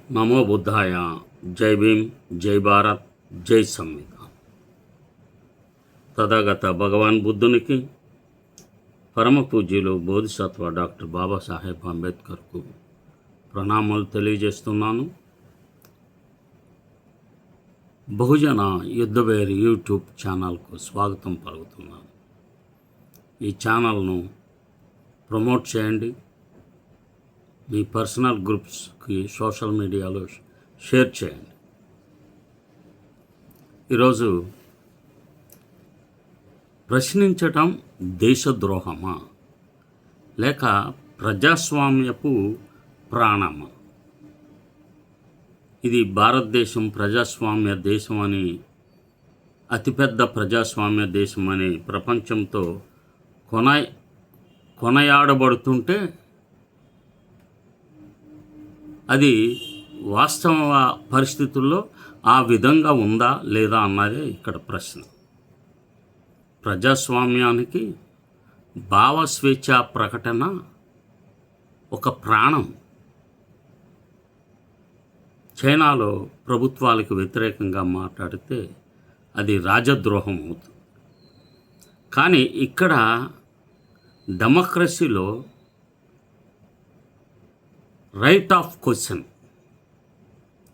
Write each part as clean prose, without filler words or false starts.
నమో బుద్ధాయ. జై భీమ్, జై భారత్, జై సంవిధాన్. తథాగత భగవాన్ బుద్ధునికి, పరమ పూజ్యులు బోధిసత్వ డాక్టర్ బాబాసాహెబ్ అంబేద్కర్కు ప్రణామాలు తెలియజేస్తున్నాను. బహుజన యుద్ధవేరి యూట్యూబ్ ఛానల్కు స్వాగతం పలుకుతున్నాను. ఈ ఛానల్ను ప్రమోట్ చేయండి. మీ పర్సనల్ గ్రూప్స్కి సోషల్ మీడియాలో షేర్ చేయండి. ఈరోజు ప్రశ్నించటం దేశద్రోహమా లేక ప్రజాస్వామ్యపు ప్రాణమా? ఇది భారతదేశం ప్రజాస్వామ్య దేశం అని, అతిపెద్ద ప్రజాస్వామ్య దేశం అని ప్రపంచంతో కొనయాడబడుతుంటే అది వాస్తవ పరిస్థితుల్లో ఆ విధంగా ఉందా లేదా అన్నదే ఇక్కడ ప్రశ్న. ప్రజాస్వామ్యానికి భావస్వేచ్ఛ ప్రకటన ఒక ప్రాణం. చైనాలో ప్రభుత్వాలకు వ్యతిరేకంగా మాట్లాడితే అది రాజద్రోహం అవుతుంది. కానీ ఇక్కడ డెమోక్రసీలో రైట్ ఆఫ్ క్వశ్చన్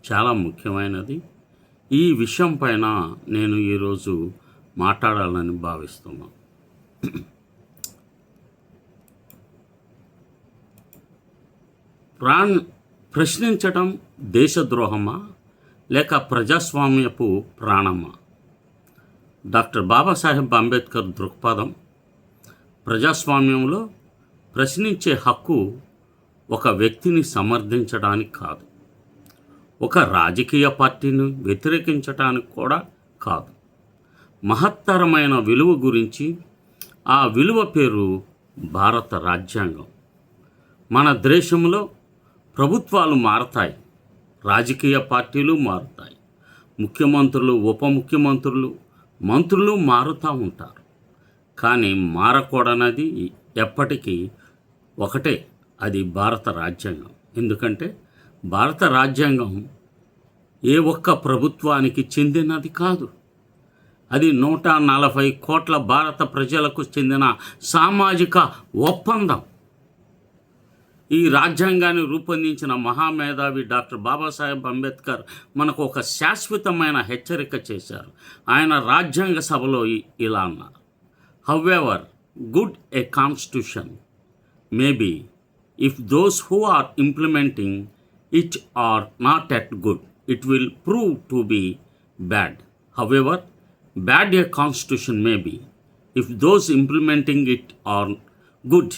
చాలా ముఖ్యమైనది. ఈ విషయం పైన నేను ఈరోజు మాట్లాడాలని భావిస్తున్నాను. ప్రశ్నించటం దేశద్రోహమా లేక ప్రజాస్వామ్యపు ప్రాణమా? డాక్టర్ బాబాసాహెబ్ అంబేద్కర్ దృక్పథం ప్రజాస్వామ్యంలో ప్రశ్నించే హక్కు ఒక వ్యక్తిని సమర్థించడానికి కాదు, ఒక రాజకీయ పార్టీని వ్యతిరేకించడానికి కూడా కాదు. మహత్తరమైన విలువ గురించి. ఆ విలువ పేరు భారత రాజ్యాంగం. మన దేశంలో ప్రభుత్వాలు మారతాయి, రాజకీయ పార్టీలు మారుతాయి, ముఖ్యమంత్రులు, ఉప ముఖ్యమంత్రులు, మంత్రులు మారుతూ ఉంటారు. కానీ మారకూడనది ఎప్పటికీ ఒకటే, అది భారత రాజ్యాంగం. ఎందుకంటే భారత రాజ్యాంగం ఏ ఒక్క ప్రభుత్వానికి చెందినది కాదు. అది 140 కోట్ల భారత ప్రజలకు చెందిన సామాజిక ఒప్పందం. ఈ రాజ్యాంగాన్ని రూపొందించిన మహామేధావి డాక్టర్ బాబాసాహెబ్ అంబేద్కర్ మనకు ఒక శాశ్వతమైన హెచ్చరిక చేశారు. ఆయన రాజ్యాంగ సభలో ఇలా అన్నారు: however good a constitution may be, if those who are implementing it are not at good, it will prove to be bad. However, bad a constitution may be, if those implementing it are good,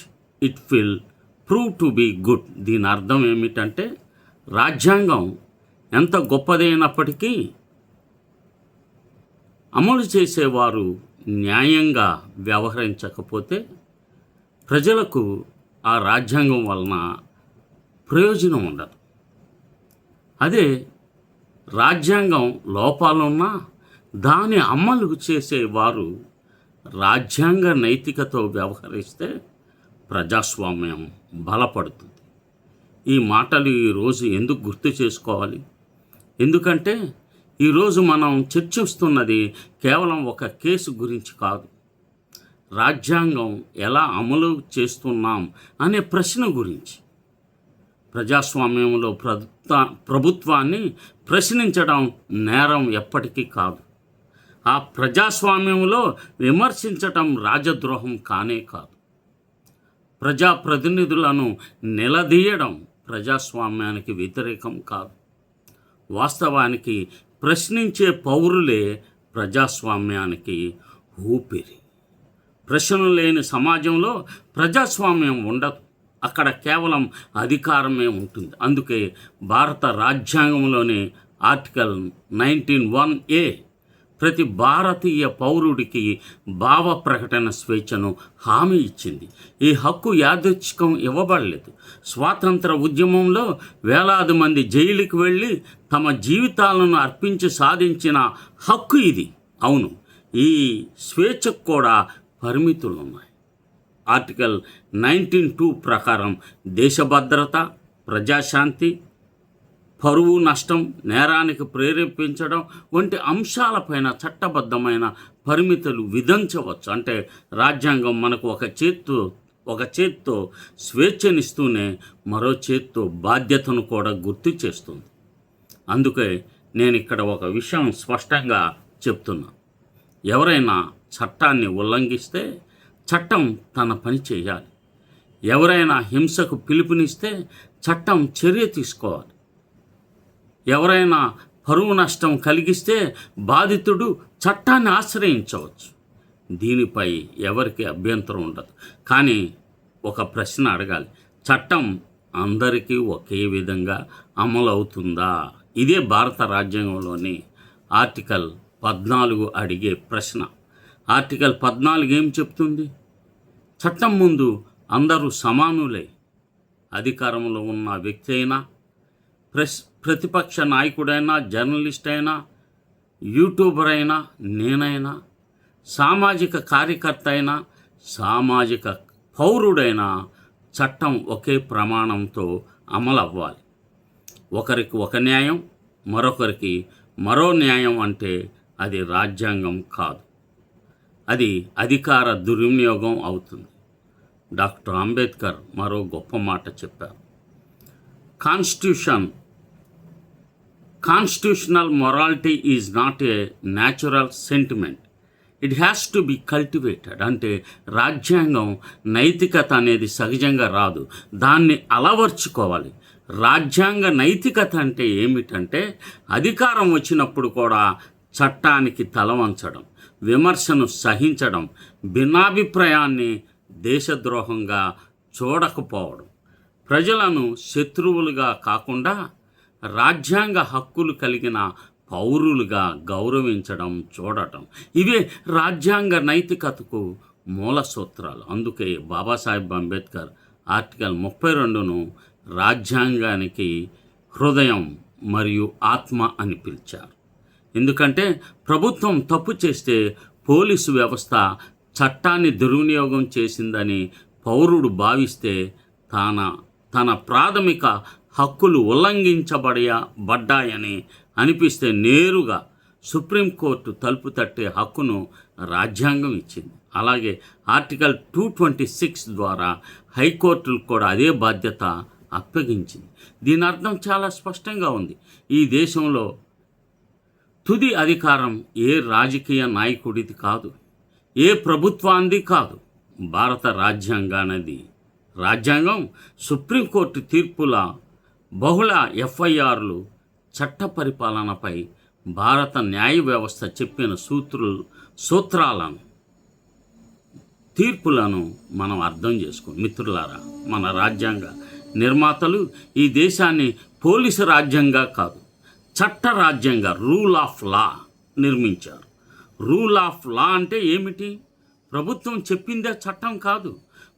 it will prove to be good. దీని అర్థం ఏమిటంటే, రాజ్యాంగం ఎంత గొప్పదైనప్పటికీ అమలు చేసేవారు న్యాయంగా వ్యవహరించకపోతే ప్రజలకు ఆ రాజ్యాంగం వలన ప్రయోజనం ఉండదు. అదే రాజ్యాంగం లోపాలున్నా దాని అమలు చేసేవారు రాజ్యాంగ నైతికతో వ్యవహరిస్తే ప్రజాస్వామ్యం బలపడుతుంది. ఈ మాటలు ఈరోజు ఎందుకు గుర్తు చేసుకోవాలి? ఎందుకంటే ఈరోజు మనం చర్చిస్తున్నది కేవలం ఒక కేసు గురించి కాదు, రాజ్యాంగం ఎలా అమలు చేస్తున్నాం అనే ప్రశ్న గురించి. ప్రజాస్వామ్యంలో ప్రభుత్వాన్ని ప్రశ్నించడం నేరం ఎప్పటికీ కాదు. ఆ ప్రజాస్వామ్యంలో విమర్శించటం రాజద్రోహం కానే కాదు. ప్రజాప్రతినిధులను నిలదీయడం ప్రజాస్వామ్యానికి వ్యతిరేకం కాదు. వాస్తవానికి ప్రశ్నించే పౌరులే ప్రజాస్వామ్యానికి ఊపిరి. ప్రశ్నలు లేని సమాజంలో ప్రజాస్వామ్యం ఉండదు. అక్కడ కేవలం అధికారమే ఉంటుంది. అందుకే భారత రాజ్యాంగంలోని ఆర్టికల్ 19(1)(a) ప్రతి భారతీయ పౌరుడికి భావ ప్రకటన స్వేచ్ఛను హామీ ఇచ్చింది. ఈ హక్కు యాదృచ్ఛికం ఇవ్వబడలేదు. స్వాతంత్ర ఉద్యమంలో వేలాది మంది జైలుకి వెళ్ళి తమ జీవితాలను అర్పించి సాధించిన హక్కు ఇది. అవును, ఈ స్వేచ్ఛకు కూడా పరిమితులు ఉన్నాయి. ఆర్టికల్ 19(2) ప్రకారం దేశ భద్రత, ప్రజాశాంతి, పరువు నష్టం, నేరానికి ప్రేరేపించడం వంటి అంశాలపైన చట్టబద్ధమైన పరిమితులు విధించవచ్చు. అంటే రాజ్యాంగం మనకు ఒక చేత్తో స్వేచ్ఛనిస్తూనే మరో చేత్తో బాధ్యతను కూడా గుర్తు చేస్తుంది. అందుకే నేను ఇక్కడ ఒక విషయం స్పష్టంగా చెప్తున్నా. ఎవరైనా చట్టాన్ని ఉల్లంఘిస్తే చట్టం తన పని చేయాలి. ఎవరైనా హింసకు పిలుపునిస్తే చట్టం చర్య తీసుకోవాలి. ఎవరైనా పరువు నష్టం కలిగిస్తే బాధితుడు చట్టాన్ని ఆశ్రయించవచ్చు. దీనిపై ఎవరికి అభ్యంతరం ఉండదు. కానీ ఒక ప్రశ్న అడగాలి, చట్టం అందరికీ ఒకే విధంగా అమలు అవుతుందా? ఇదే భారత రాజ్యాంగంలోని ఆర్టికల్ 14 అడిగే ప్రశ్న. ఆర్టికల్ 14 ఏం చెప్తుంది? చట్టం ముందు అందరూ సమానులే. అధికారంలో ఉన్న వ్యక్తి అయినా, ప్రతిపక్ష నాయకుడైనా, జర్నలిస్ట్ అయినా, యూట్యూబర్ అయినా, నేనైనా, సామాజిక కార్యకర్త అయినా, సామాజిక పౌరుడైనా చట్టం ఒకే ప్రమాణంతో అమలు అవ్వాలి. ఒకరికి ఒక న్యాయం, మరొకరికి మరో న్యాయం అంటే అది రాజ్యాంగం కాదు, అది అధికార దుర్వినియోగం అవుతుంది. డాక్టర్ అంబేద్కర్ మరో గొప్ప మాట చెప్పారు. Constitutional morality is not a natural sentiment, it has to be cultivated. అంటే రాజ్యాంగం నైతికత అనేది సహజంగా రాదు, దాన్ని అలవర్చుకోవాలి. రాజ్యాంగ నైతికత అంటే ఏమిటంటే అధికారం వచ్చినప్పుడు కూడా చట్టానికి తల వంచడం, విమర్శను సహించడం, భిన్నాభిప్రాయాన్ని దేశద్రోహంగా చూడకపోవడం, ప్రజలను శత్రువులుగా కాకుండా రాజ్యాంగ హక్కులు కలిగిన పౌరులుగా గౌరవించడం, చూడటం. ఇవే రాజ్యాంగ నైతికతకు మూల సూత్రాలు. అందుకే బాబాసాహెబ్ అంబేద్కర్ ఆర్టికల్ 32ను రాజ్యాంగానికి హృదయం మరియు ఆత్మ అని పిలిచారు. ఎందుకంటే ప్రభుత్వం తప్పు చేస్తే పోలీసు వ్యవస్థ చట్టాన్ని దుర్వినియోగం చేసిందని పౌరుడు భావిస్తే తన ప్రాథమిక హక్కులు ఉల్లంఘించబడ్డాయని అనిపిస్తే నేరుగా సుప్రీంకోర్టు తలుపు తట్టే హక్కును రాజ్యాంగం ఇచ్చింది. అలాగే ఆర్టికల్ 226 ద్వారా హైకోర్టులకు కూడా అదే బాధ్యత అప్పగించింది. దీని అర్థం చాలా స్పష్టంగా ఉంది. ఈ దేశంలో తుది అధికారం ఏ రాజకీయ నాయకుడిది కాదు, ఏ ప్రభుత్వాంది కాదు, భారత రాజ్యాంగం సుప్రీంకోర్టు తీర్పుల, బహుళ ఎఫ్ఐఆర్లు, చట్ట పరిపాలనపై భారత న్యాయ వ్యవస్థ చెప్పిన సూత్రాలను, తీర్పులను మనం అర్థం చేసుకోం. మిత్రులారా, మన రాజ్యాంగ నిర్మాతలు ఈ దేశాన్ని పోలీసు రాజ్యంగా కాదు, చట్ట రాజ్యంగా, రూల్ ఆఫ్ లా నిర్మించారు. రూల్ ఆఫ్ లా అంటే ఏమిటి? ప్రభుత్వం చెప్పిందే చట్టం కాదు,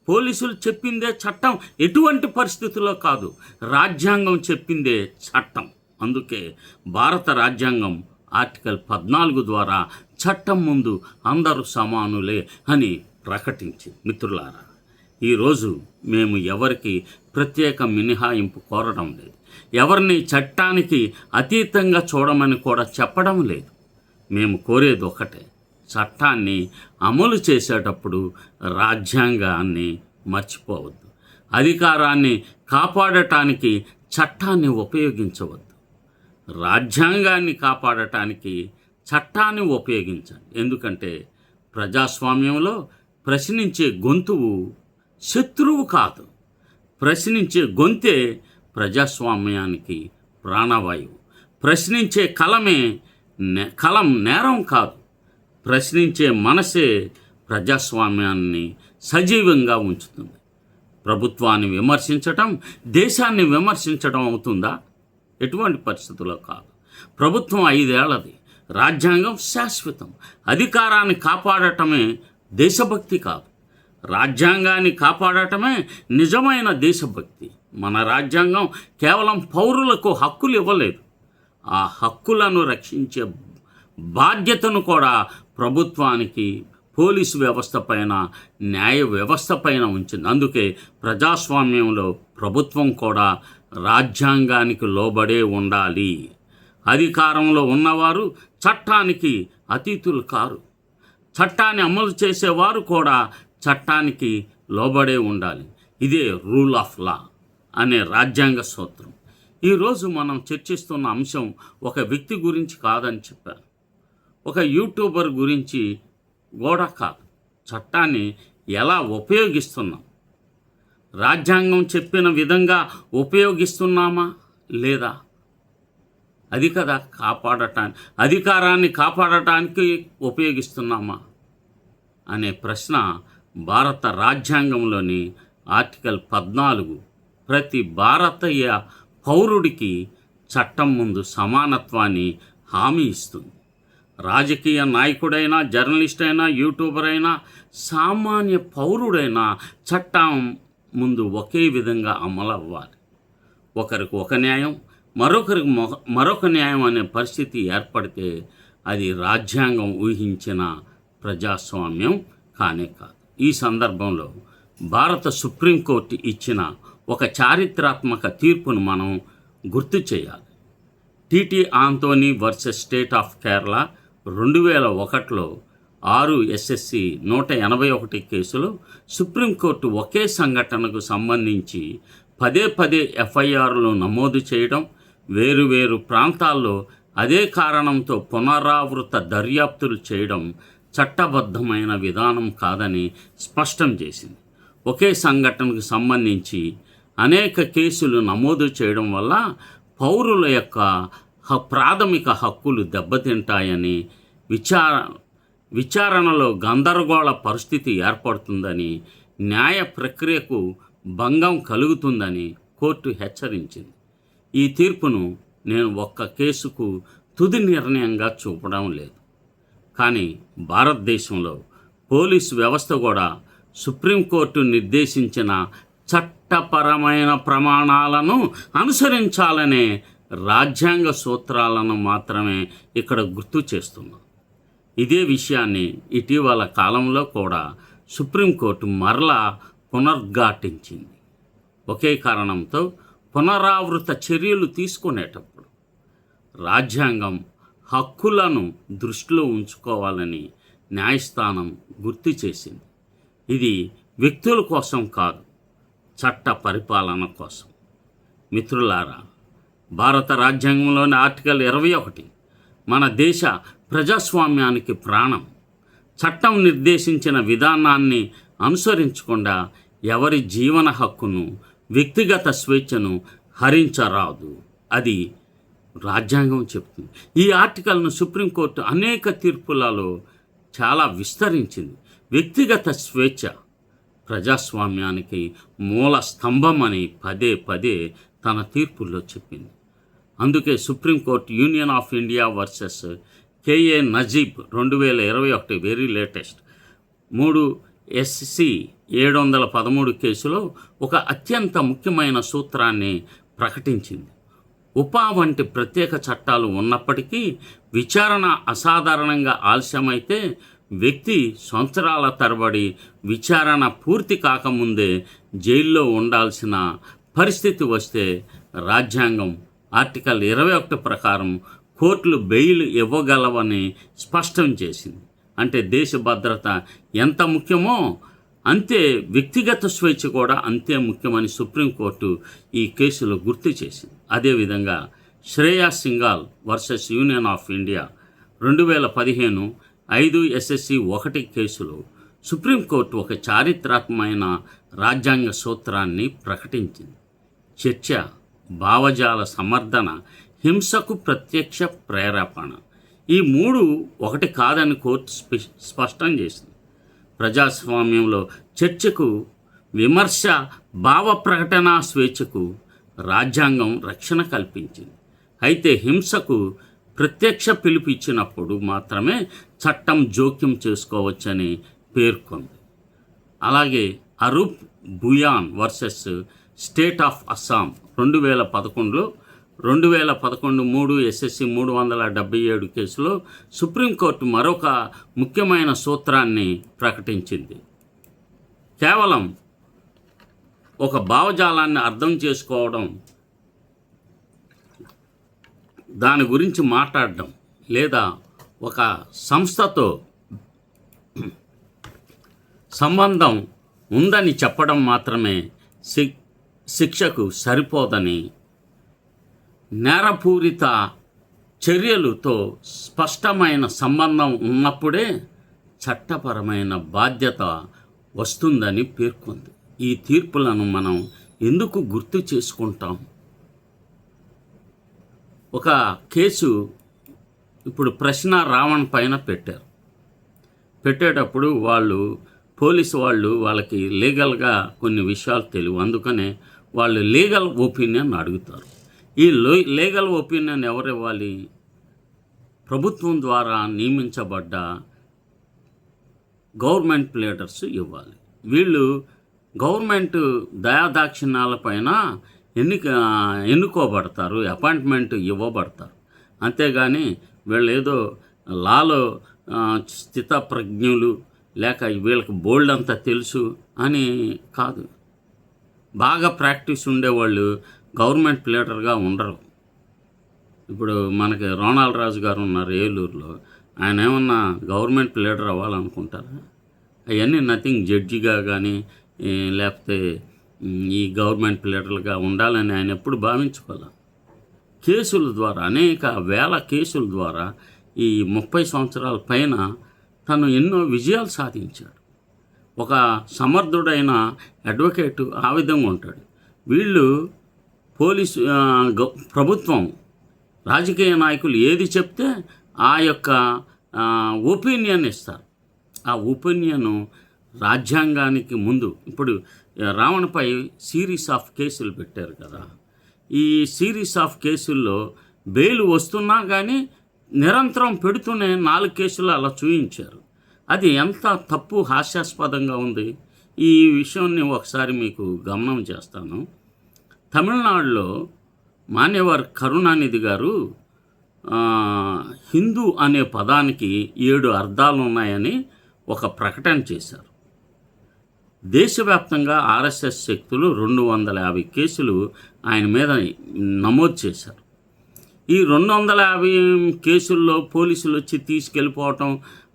పోలీసులు చెప్పిందే చట్టం ఎటువంటి పరిస్థితుల్లో కాదు, రాజ్యాంగం చెప్పిందే చట్టం. అందుకే భారత రాజ్యాంగం ఆర్టికల్ 14 ద్వారా చట్టం ముందు అందరూ సమానులే అని ప్రకటించింది. మిత్రులారా, ఈరోజు మేము ఎవరికి ప్రత్యేక మినహాయింపు కోరడం లేదు, ఎవరిని చట్టానికి అతీతంగా చూడమని కూడా చెప్పడం లేదు. మేము కోరేది ఒకటే, చట్టాన్ని అమలు చేసేటప్పుడు రాజ్యాంగాన్ని మర్చిపోవద్దు. అధికారాన్ని కాపాడటానికి చట్టాన్ని ఉపయోగించవద్దు, రాజ్యాంగాన్ని కాపాడటానికి చట్టాన్ని ఉపయోగించండి. ఎందుకంటే ప్రజాస్వామ్యంలో ప్రశ్నించే గొంతువు శత్రువు కాదు, ప్రశ్నించే గొంతే ప్రజాస్వామ్యానికి ప్రాణవాయువు. ప్రశ్నించే కలం నేరం కాదు, ప్రశ్నించే మనసే ప్రజాస్వామ్యాన్ని సజీవంగా ఉంచుతుంది. ప్రభుత్వాన్ని విమర్శించటం దేశాన్ని విమర్శించడం అవుతుందా? ఎటువంటి పరిస్థితుల్లో కాదు. ప్రభుత్వం 5 ఏళ్లది, రాజ్యాంగం శాశ్వతం. అధికారాన్ని కాపాడటమే దేశభక్తి కాదు, రాజ్యాంగాన్ని కాపాడటమే నిజమైన దేశభక్తి. మన రాజ్యాంగం కేవలం పౌరులకు హక్కులు ఇవ్వలేదు, ఆ హక్కులను రక్షించే బాధ్యతను కూడా ప్రభుత్వానికి, పోలీసు వ్యవస్థ పైన, న్యాయ వ్యవస్థ పైన ఉంచింది. అందుకే ప్రజాస్వామ్యంలో ప్రభుత్వం కూడా రాజ్యాంగానికి లోబడే ఉండాలి. అధికారంలో ఉన్నవారు చట్టానికి అతీతులు కారు. చట్టాన్ని అమలు చేసేవారు కూడా చట్టానికి లోబడే ఉండాలి. ఇదే రూల్ ఆఫ్ లా అనే రాజ్యాంగ సూత్రం. ఈరోజు మనం చర్చిస్తున్న అంశం ఒక వ్యక్తి గురించి కాదని చెప్పాను, ఒక యూట్యూబర్ గురించి కూడా కాదు. చట్టాన్ని ఎలా ఉపయోగిస్తున్నాం, రాజ్యాంగం చెప్పిన విధంగా ఉపయోగిస్తున్నామా లేదా, అది కదా అధికారాన్ని కాపాడటానికి ఉపయోగిస్తున్నామా అనే ప్రశ్న భారత రాజ్యాంగంలోని ఆర్టికల్ 14 ప్రతి భారతీయ పౌరుడికి చట్టం ముందు సమానత్వాన్ని హామీ ఇస్తుంది. రాజకీయ నాయకుడైనా, జర్నలిస్ట్ అయినా, యూట్యూబర్ అయినా, సామాన్య పౌరుడైనా చట్టం ముందు ఒకే విధంగా అమలవ్వాలి. ఒకరికి ఒక న్యాయం, మరొకరికి మరొక న్యాయం అనే పరిస్థితి ఏర్పడితే అది రాజ్యాంగం ఊహించిన ప్రజాస్వామ్యం కానే కాదు. ఈ సందర్భంలో భారత సుప్రీంకోర్టు ఇచ్చిన ఒక చారిత్రాత్మక తీర్పును మనం గుర్తు చేయాలి. TT Antony versus state of Kerala 2001లో 6 SSC 181 కేసులో సుప్రీంకోర్టు ఒకే సంఘటనకు సంబంధించి పదే FIRలు నమోదు చేయడం, వేరువేరు ప్రాంతాల్లో అదే కారణంతో పునరావృత దర్యాప్తులు చేయడం చట్టబద్ధమైన విధానం కాదని స్పష్టం చేసింది. ఒకే సంఘటనకు సంబంధించి అనేక కేసులు నమోదు చేయడం వల్ల పౌరుల యొక్క ప్రాథమిక హక్కులు దెబ్బతింటాయని, విచారణలో గందరగోళ పరిస్థితి ఏర్పడుతుందని, న్యాయ ప్రక్రియకు భంగం కలుగుతుందని కోర్టు హెచ్చరించింది. ఈ తీర్పును నేను ఒక్క కేసుకు తుది నిర్ణయంగా చూపడం లేదు. కానీ భారతదేశంలో పోలీసు వ్యవస్థ కూడా సుప్రీంకోర్టు నిర్దేశించిన చట్టపరమైన ప్రమాణాలను అనుసరించాలనే రాజ్యాంగ సూత్రాలను మాత్రమే ఇక్కడ గుర్తు చేస్తున్నాం. ఇదే విషయాన్ని ఇటీవల కాలంలో కూడా సుప్రీంకోర్టు మరలా పునరుద్ఘాటించింది. ఒకే కారణంతో పునరావృత చర్యలు తీసుకునేటప్పుడు రాజ్యాంగం హక్కులను దృష్టిలో ఉంచుకోవాలని న్యాయస్థానం గుర్తు చేసింది. ఇది వ్యక్తుల కోసం కాదు, చట్ట పరిపాలన కోసం. మిత్రులారా, భారత రాజ్యాంగంలోని ఆర్టికల్ 21 మన దేశ ప్రజాస్వామ్యానికి ప్రాణం. చట్టం నిర్దేశించిన విధానాన్ని అనుసరించకుండా ఎవరి జీవన హక్కును, వ్యక్తిగత స్వేచ్ఛను హరించరాదు. అది రాజ్యాంగం చెప్తుంది. ఈ ఆర్టికల్ను సుప్రీంకోర్టు అనేక తీర్పులలో చాలా విస్తరించింది. వ్యక్తిగత స్వేచ్ఛ ప్రజాస్వామ్యానికి మూల స్తంభం అని పదే తన తీర్పుల్లో చెప్పింది. అందుకే supreme court union of India versus KA Najib 2021 very latest 3 SC 713 కేసులో ఒక అత్యంత ముఖ్యమైన సూత్రాన్ని ప్రకటించింది. ఉపా వంటి ప్రత్యేక చట్టాలు ఉన్నప్పటికీ విచారణ అసాధారణంగా ఆలస్యమైతే వ్యక్తి సంవత్సరాల తరబడి విచారణ పూర్తి కాకముందే జైల్లో ఉండాల్సిన పరిస్థితి వస్తే రాజ్యాంగం ఆర్టికల్ 21 ప్రకారం కోర్టులు బెయిల్ ఇవ్వగలవని స్పష్టం చేసింది. అంటే దేశ భద్రత ఎంత ముఖ్యమో అంతే వ్యక్తిగత స్వేచ్ఛ కూడా అంతే ముఖ్యమని సుప్రీంకోర్టు ఈ కేసులో గుర్తు చేసింది. అదేవిధంగా Shreya Singhal versus union of India 2015 5 SSC 1 కేసులో సుప్రీంకోర్టు ఒక చారిత్రాత్మకమైన రాజ్యాంగ సూత్రాన్ని ప్రకటించింది. చర్చ, భావజాల సమర్థన, హింసకు ప్రత్యక్ష ప్రేరేపణ, ఈ 3 ఒకటి కాదని కోర్టు స్పష్టం చేసింది. ప్రజాస్వామ్యంలో చర్చకు, విమర్శ, భావ ప్రకటన స్వేచ్ఛకు రాజ్యాంగం రక్షణ కల్పించింది. అయితే హింసకు ప్రత్యక్ష పిలుపు ఇచ్చినప్పుడు మాత్రమే చట్టం జోక్యం చేసుకోవచ్చని పేర్కొంది. అలాగే Arup Bhuyan versus state of Assam 2011లో 3 SSC 377 కేసులో సుప్రీంకోర్టు మరొక ముఖ్యమైన సూత్రాన్ని ప్రకటించింది. కేవలం ఒక భావజాలాన్ని అర్థం చేసుకోవడం దాని గురించి మాట్లాడడం లేదా ఒక సంస్థతో సంబంధం ఉందని చెప్పడం మాత్రమే శిక్షకు సరిపోదని, నేరపూరిత చర్యలతో స్పష్టమైన సంబంధం ఉన్నప్పుడే చట్టపరమైన బాధ్యత వస్తుందని పేర్కొంది. ఈ తీర్పులను మనం ఎందుకు గుర్తు చేసుకుంటాం? ఒక కేసు ఇప్పుడు ప్రశ్న రావణ్ పైన పెట్టేటప్పుడు పోలీసు వాళ్ళకి లీగల్గా కొన్ని విషయాలు తెలియవు. అందుకనే వాళ్ళు లీగల్ ఒపీనియన్ అడుగుతారు. ఈ లీగల్ ఒపీనియన్ ఎవరు ఇవ్వాలి? ప్రభుత్వం ద్వారా నియమించబడ్డ గవర్నమెంట్ లీడర్స్ ఇవ్వాలి. వీళ్ళు గవర్నమెంట్ దయాదాక్షిణ్యాలపైన ఎన్నుకోబడతారు, అపాయింట్మెంట్ ఇవ్వబడతారు. అంతేగాని వీళ్ళు ఏదో లాలో స్థితప్రజ్ఞులు లేక వీళ్ళకి బోల్డ్ అంతా తెలుసు అని కాదు. బాగా ప్రాక్టీస్ ఉండేవాళ్ళు గవర్నమెంట్ లీడర్గా ఉండరు. ఇప్పుడు మనకి రోనాల్డ్ రాజు గారు ఉన్నారు ఏలూరులో. ఆయన ఏమన్నా గవర్నమెంట్ లీడర్ అవ్వాలనుకుంటారా? అవన్నీ నథింగ్. జడ్జిగా కానీ లేకపోతే ఈ గవర్నమెంట్ లీడర్లుగా ఉండాలని ఆయన ఎప్పుడు భావించుకోవాలి. కేసుల ద్వారా, అనేక వేల కేసుల ద్వారా ఈ 30 సంవత్సరాల పైన తను ఎన్నో విజయాలు సాధించాడు. ఒక సమర్థుడైన అడ్వకేట్ ఆ విధంగా ఉంటాడు. వీళ్ళు ప్రభుత్వం, రాజకీయ నాయకులు ఏది చెప్తే ఆ యొక్క ఒపీనియన్ ఇస్తారు. ఆ ఒపీనియను రాజ్యాంగానికి ముందు ఇప్పుడు రావణ్పై సిరీస్ ఆఫ్ కేసులు పెట్టారు కదా. ఈ సిరీస్ ఆఫ్ కేసుల్లో బెయిల్ వస్తున్నా కానీ నిరంతరం పెడుతూనే 4 కేసులు అలా చూయించారు. అది ఎంత తప్పు, హాస్యాస్పదంగా ఉంది. ఈ విషయాన్ని ఒకసారి మీకు గమనం చేస్తాను. తమిళనాడులో మాన్యవర్ కరుణానిధి గారు హిందూ అనే పదానికి 7 అర్థాలు ఉన్నాయని ఒక ప్రకటన చేశారు. దేశవ్యాప్తంగా ఆర్ఎస్ఎస్ శక్తులు 250 కేసులు ఆయన మీద నమోదు చేశారు. ఈ 250 కేసుల్లో పోలీసులు వచ్చి తీసుకెళ్ళిపోవటం,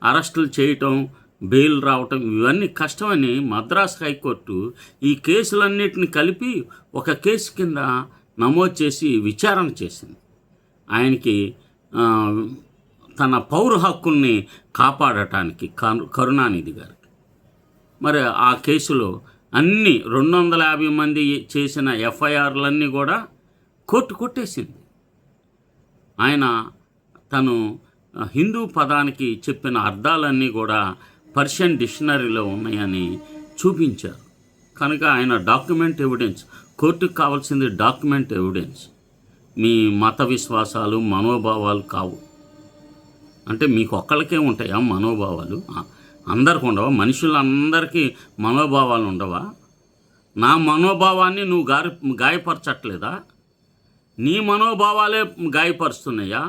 అరెస్టులు చేయటం, బెయిల్ రావటం ఇవన్నీ కష్టమని మద్రాస్ హైకోర్టు ఈ కేసులన్నిటిని కలిపి ఒక కేసు కింద నమోదు చేసి విచారణ చేసింది. ఆయనకి తన పౌర హక్కుల్ని కాపాడటానికి కరుణానిధి గారికి. మరి ఆ కేసులో అన్ని 250 మంది చేసిన ఎఫ్ఐఆర్లన్నీ కూడా కోర్టు కొట్టేసింది. తను హిందూ పదానికి చెప్పిన అర్థాలన్నీ కూడా పర్షియన్ డిక్షనరీలో ఉన్నాయని చూపించారు. కనుక ఆయన డాక్యుమెంట్ ఎవిడెన్స్, కోర్టుకు కావాల్సింది డాక్యుమెంట్ ఎవిడెన్స్. మీ మత విశ్వాసాలు, మనోభావాలు కావు. అంటే మీకు ఒక్కళ్ళకే ఉంటాయా మనోభావాలు? అందరికి ఉండవా? మనుషులందరికీ మనోభావాలు ఉండవా? నా మనోభావాన్ని నువ్వు గాయపరచట్లేదా? నీ మనోభావాలే గాయపరుస్తున్నాయా?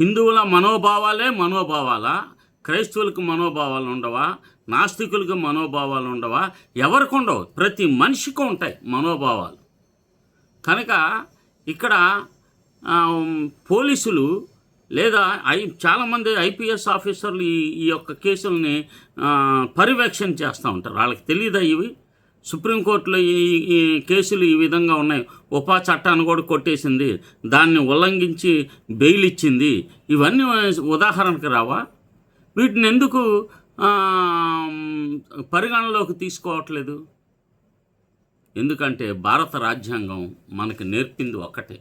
హిందువుల మనోభావాలా? క్రైస్తవులకు మనోభావాలు ఉండవా? నాస్తికులకు మనోభావాలు ఉండవా? ఎవరికి ఉండవు? ప్రతి మనిషికి ఉంటాయి మనోభావాలు. కనుక ఇక్కడ పోలీసులు లేదా చాలామంది ఐపీఎస్ ఆఫీసర్లు ఈ యొక్క కేసుల్ని పర్యవేక్షణ చేస్తూ ఉంటారు. వాళ్ళకి తెలియదా ఇవి? సుప్రీంకోర్టులో ఈ కేసులు ఈ విధంగా ఉన్నాయి. ఉపా చట్టాన్ని కూడా కొట్టేసింది, దాన్ని ఉల్లంఘించి బెయిల్ ఇచ్చింది. ఇవన్నీ ఉదాహరణకు రావా? వీటిని ఎందుకు పరిగణలోకి తీసుకోవట్లేదు? ఎందుకంటే భారత రాజ్యాంగం మనకు నేర్పింది ఒకటే,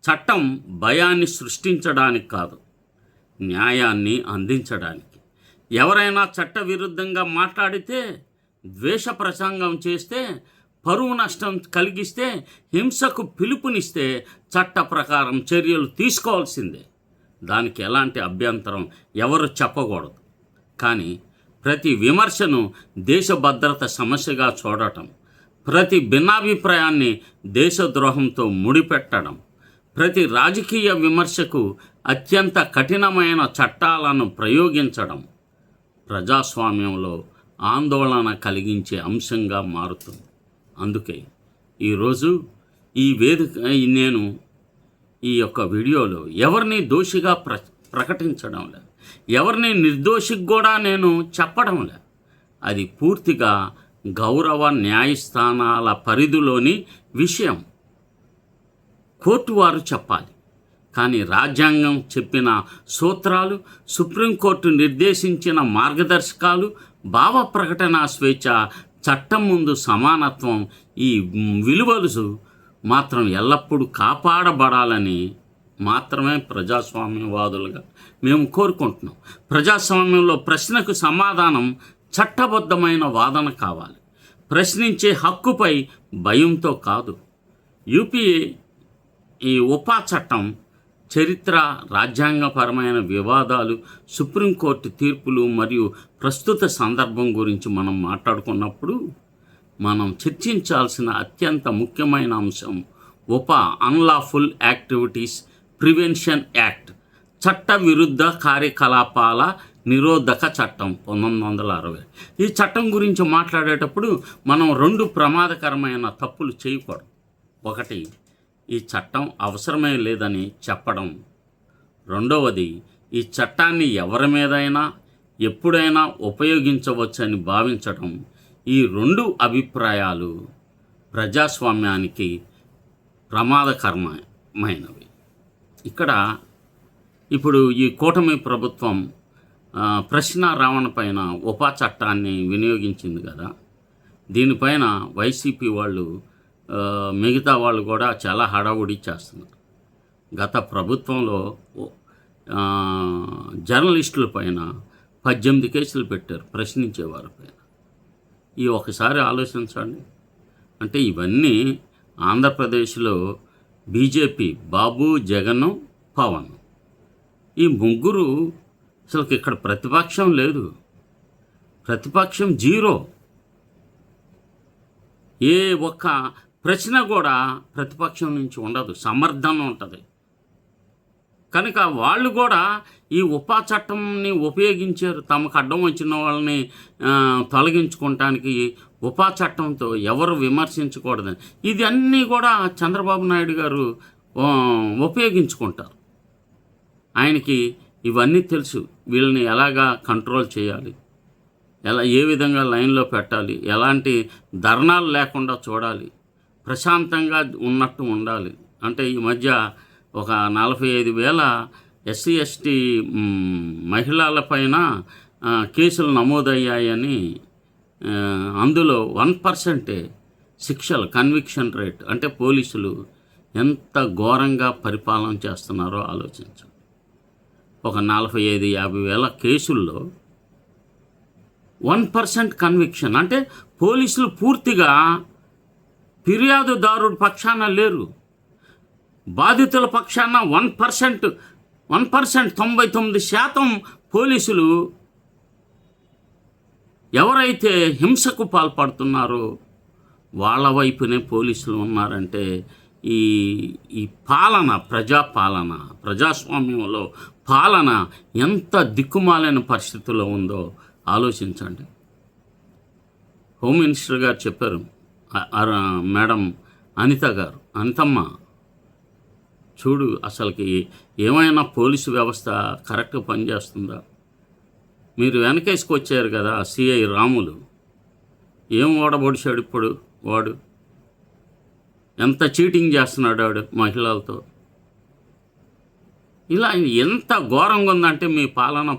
చట్టం భయాన్ని సృష్టించడానికి కాదు, న్యాయాన్ని అందించడానికి. ఎవరైనా చట్టవిరుద్ధంగా మాట్లాడితే, ద్వేష ప్రసంగం చేస్తే, పరువు నష్టం కలిగిస్తే, హింసకు పిలుపునిస్తే చట్ట ప్రకారం చర్యలు తీసుకోవాల్సిందే. దానికి ఎలాంటి అభ్యంతరం ఎవరు చెప్పకూడదు. కానీ ప్రతి విమర్శను దేశ భద్రత సమస్యగా చూడటం, ప్రతి భిన్నాభిప్రాయాన్ని దేశద్రోహంతో ముడిపెట్టడం, ప్రతి రాజకీయ విమర్శకు అత్యంత కఠినమైన చట్టాలను ప్రయోగించడం ప్రజాస్వామ్యంలో ఆందోళన కలిగించే అంశంగా మారుతుంది. అందుకే ఈరోజు నేను ఈ యొక్క వీడియోలో ఎవరిని దోషిగా ప్రకటించడం లేదు, ఎవరిని నిర్దోషికి కూడా నేను చెప్పడం లేదు. అది పూర్తిగా గౌరవ న్యాయస్థానాల పరిధిలోని విషయం, కోర్టు వారు చెప్పాలి. కానీ రాజ్యాంగం చెప్పిన సూత్రాలు, సుప్రీంకోర్టు నిర్దేశించిన మార్గదర్శకాలు, భావ ప్రకటన స్వేచ్ఛ, చట్టం ముందు సమానత్వం, ఈ విలువలు మాత్రం ఎల్లప్పుడూ కాపాడబడాలని మాత్రమే ప్రజాస్వామ్యవాదులుగా మేము కోరుకుంటున్నాం. ప్రజాస్వామ్యంలో ప్రశ్నకు సమాధానం చట్టబద్ధమైన వాదన కావాలి, ప్రశ్నించే హక్కుపై భయంతో కాదు. యూపీఏ ఈ ఉపా చట్టం చరిత్ర, రాజ్యాంగపరమైన వివాదాలు, సుప్రీంకోర్టు తీర్పులు మరియు ప్రస్తుత సందర్భం గురించి మనం మాట్లాడుకున్నప్పుడు మనం చర్చించాల్సిన అత్యంత ముఖ్యమైన అంశం ఉపా అన్లాఫుల్ యాక్టివిటీస్ ప్రివెన్షన్ యాక్ట్, చట్ట విరుద్ధ కార్యకలాపాల నిరోధక చట్టం 1960. ఈ చట్టం గురించి మాట్లాడేటప్పుడు మనం 2 ప్రమాదకరమైన తప్పులు చేయకూడదు. ఒకటి, ఈ చట్టం అవసరమే లేదని చెప్పడం. రెండవది, ఈ చట్టాన్ని ఎవరి మీదైనా ఎప్పుడైనా ఉపయోగించవచ్చని భావించడం. ఈ 2 అభిప్రాయాలు ప్రజాస్వామ్యానికి ప్రమాదకరమైనవి. ఇక్కడ ఇప్పుడు ఈ కూటమి ప్రభుత్వం ప్రశ్న రావణ పైన ఉపా చట్టాన్ని వినియోగించింది కదా, దీనిపైన వైసీపీ వాళ్ళు మిగతా వాళ్ళు కూడా చాలా హడావుడి చేస్తున్నారు. గత ప్రభుత్వంలో జర్నలిస్టుల పైన 18 కేసులు పెట్టారు, ప్రశ్నించేవారి పైన. ఈ ఒకసారి ఆలోచించండి. అంటే ఇవన్నీ ఆంధ్రప్రదేశ్లో బీజేపీ, బాబు, జగన్, పవన్, ఈ ముగ్గురు అసలు ఇక్కడ ప్రతిపక్షం లేదు, ప్రతిపక్షం జీరో. ఏ ఒక్క ప్రశ్న కూడా ప్రతిపక్షం నుంచి ఉండదు, సమర్థన ఉంటుంది. కనుక వాళ్ళు కూడా ఈ ఉపా చట్టంని ఉపయోగించారు, తమకు అడ్డం వచ్చిన వాళ్ళని తొలగించుకోవటానికి. ఉపా చట్టంతో ఎవరు విమర్శించకూడదని ఇది అన్నీ కూడా చంద్రబాబు నాయుడు గారు ఉపయోగించుకుంటారు. ఆయనకి ఇవన్నీ తెలుసు, వీళ్ళని ఎలాగా కంట్రోల్ చేయాలి, ఏ విధంగా లైన్లో పెట్టాలి, ఎలాంటి ధర్నాలు లేకుండా చూడాలి, ప్రశాంతంగా ఉన్నట్టు ఉండాలి. అంటే ఈ మధ్య ఒక 45,000 ఎస్సీ ఎస్టీ మహిళల పైన కేసులు నమోదయ్యాయని, అందులో 1% శిక్షలు, కన్విక్షన్ రేట్. అంటే పోలీసులు ఎంత ఘోరంగా పరిపాలన చేస్తున్నారో ఆలోచించండి. ఒక 45,000-50,000 కేసుల్లో 1% కన్విక్షన్. అంటే పోలీసులు పూర్తిగా ఫిర్యాదుదారుడి పక్షాన లేరు, బాధితుల పక్షాన 1%, 99% పోలీసులు ఎవరైతే హింసకు పాల్పడుతున్నారో వాళ్ళ వైపునే పోలీసులు ఉన్నారంటే ఈ పాలన, ప్రజాపాలన, ప్రజాస్వామ్యంలో పాలన ఎంత దిక్కుమాలిన పరిస్థితుల్లో ఉందో ఆలోచించండి. హోమ్ మినిస్టర్ గారు చెప్పారు, మేడం అనితమ్మ చూడు అసలుకి ఏమైనా పోలీసు వ్యవస్థ కరెక్ట్గా పనిచేస్తుందా? మీరు వెనకేసుకొచ్చారు కదా సిఐ రాములు, ఏం ఓడబొడిచాడు ఇప్పుడు వాడు, ఎంత చీటింగ్ చేస్తున్నాడు వాడు మహిళలతో. ఇలా ఎంత ఘోరంగా ఉందంటే మీ పాలన,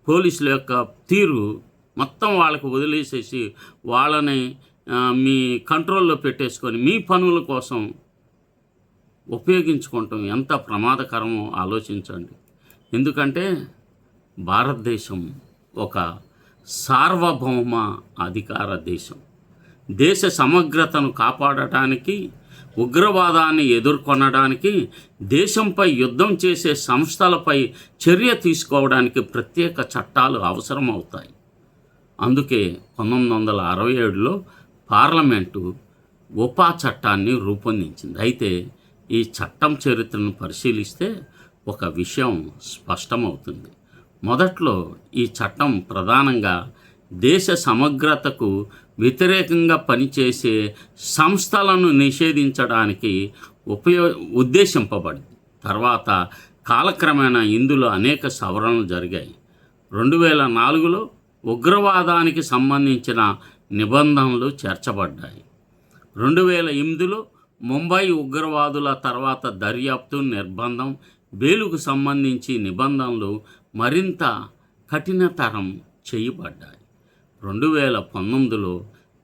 పోలీసుల యొక్క తీరు మొత్తం వాళ్ళకు వదిలేసేసి వాళ్ళని మీ కంట్రోల్లో పెట్టేసుకొని మీ పనుల కోసం ఉపయోగించుకోవటం ఎంత ప్రమాదకరమో ఆలోచించండి. ఎందుకంటే భారతదేశం ఒక సార్వభౌమ అధికార దేశం. దేశ సమగ్రతను కాపాడటానికి, ఉగ్రవాదాన్ని ఎదుర్కొనడానికి, దేశంపై యుద్ధం చేసే సంస్థలపై చర్య తీసుకోవడానికి ప్రత్యేక చట్టాలు అవసరమవుతాయి. అందుకే 1967లో పార్లమెంటు ఉపా చట్టాన్ని రూపొందించింది. అయితే ఈ చట్టం చరిత్రను పరిశీలిస్తే ఒక విషయం స్పష్టమవుతుంది. మొదట్లో ఈ చట్టం ప్రధానంగా దేశ సమగ్రతకు వ్యతిరేకంగా పనిచేసే సంస్థలను నిషేధించడానికి ఉద్దేశింపబడింది. తర్వాత కాలక్రమేణా ఇందులో అనేక సవరణలు జరిగాయి. 2004లో ఉగ్రవాదానికి సంబంధించిన నిబంధనలు చేర్చబడ్డాయి. 2008లో ముంబై ఉగ్రవాదుల తర్వాత దర్యాప్తు, నిర్బంధం, బెయిలుకు సంబంధించి నిబంధనలు మరింత కఠినతరం చేయబడ్డాయి. 2019లో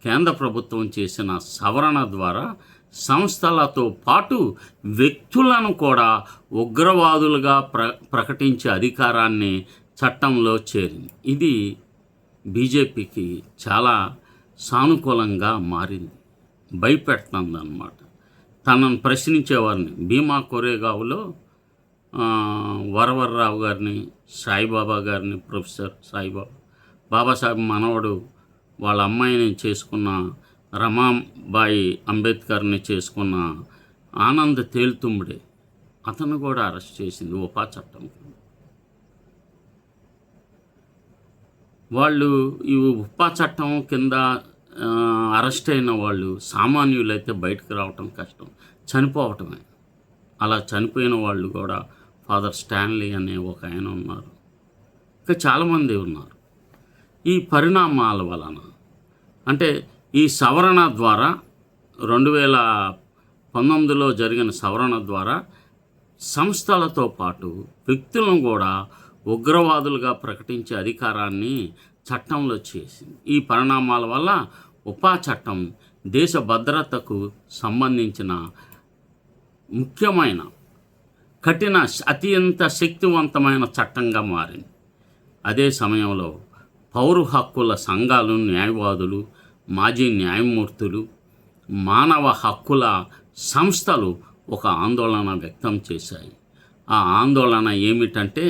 కేంద్ర ప్రభుత్వం చేసిన సవరణ ద్వారా సంస్థలతో పాటు వ్యక్తులను కూడా ఉగ్రవాదులుగా ప్రకటించే అధికారాన్ని చట్టంలో చేరింది. ఇది బీజేపీకి చాలా సానుకూలంగా మారింది, భయపెడుతుందన్నమాట. తనను ప్రశ్నించేవారిని భీమా కోరేగావ్లో వరవర్రావు గారిని, సాయిబాబా గారిని, ప్రొఫెసర్ సాయిబాబా, బాబాసాహెబ్ మనవడు వాళ్ళ అమ్మాయిని చేసుకున్న రమాబాయి అంబేద్కర్ని చేసుకున్న ఆనంద్ తేల్తుంబడే, అతను కూడా అరెస్ట్ చేసింది ఉపా చట్టం. వాళ్ళు ఈ ఉపా చట్టం కింద అరెస్ట్ అయిన వాళ్ళు సామాన్యులైతే బయటకు రావటం కష్టం, చనిపోవటమే. అలా చనిపోయిన వాళ్ళు కూడా ఫాదర్ స్టాన్లీ అనే ఒక ఆయన ఉన్నారు, ఇంకా చాలామంది ఉన్నారు. ఈ పరిణామాల వలన అంటే ఈ సవరణ ద్వారా 2019లో జరిగిన సవరణ ద్వారా సంస్థలతో పాటు వ్యక్తులను కూడా ఉగ్రవాదులుగా ప్రకటించే అధికారాన్ని చట్టంలో చేసింది. ఈ పరిణామాల వల్ల ఉపా చట్టం దేశ భద్రతకు సంబంధించిన ముఖ్యమైన కఠిన అత్యంత శక్తివంతమైన చట్టంగా మారింది. అదే సమయంలో పౌర హక్కుల సంఘాలు, న్యాయవాదులు, మాజీ న్యాయమూర్తులు, మానవ హక్కుల సంస్థలు ఒక ఆందోళన వ్యక్తం చేశాయి. ఆ ఆందోళన ఏమిటంటే,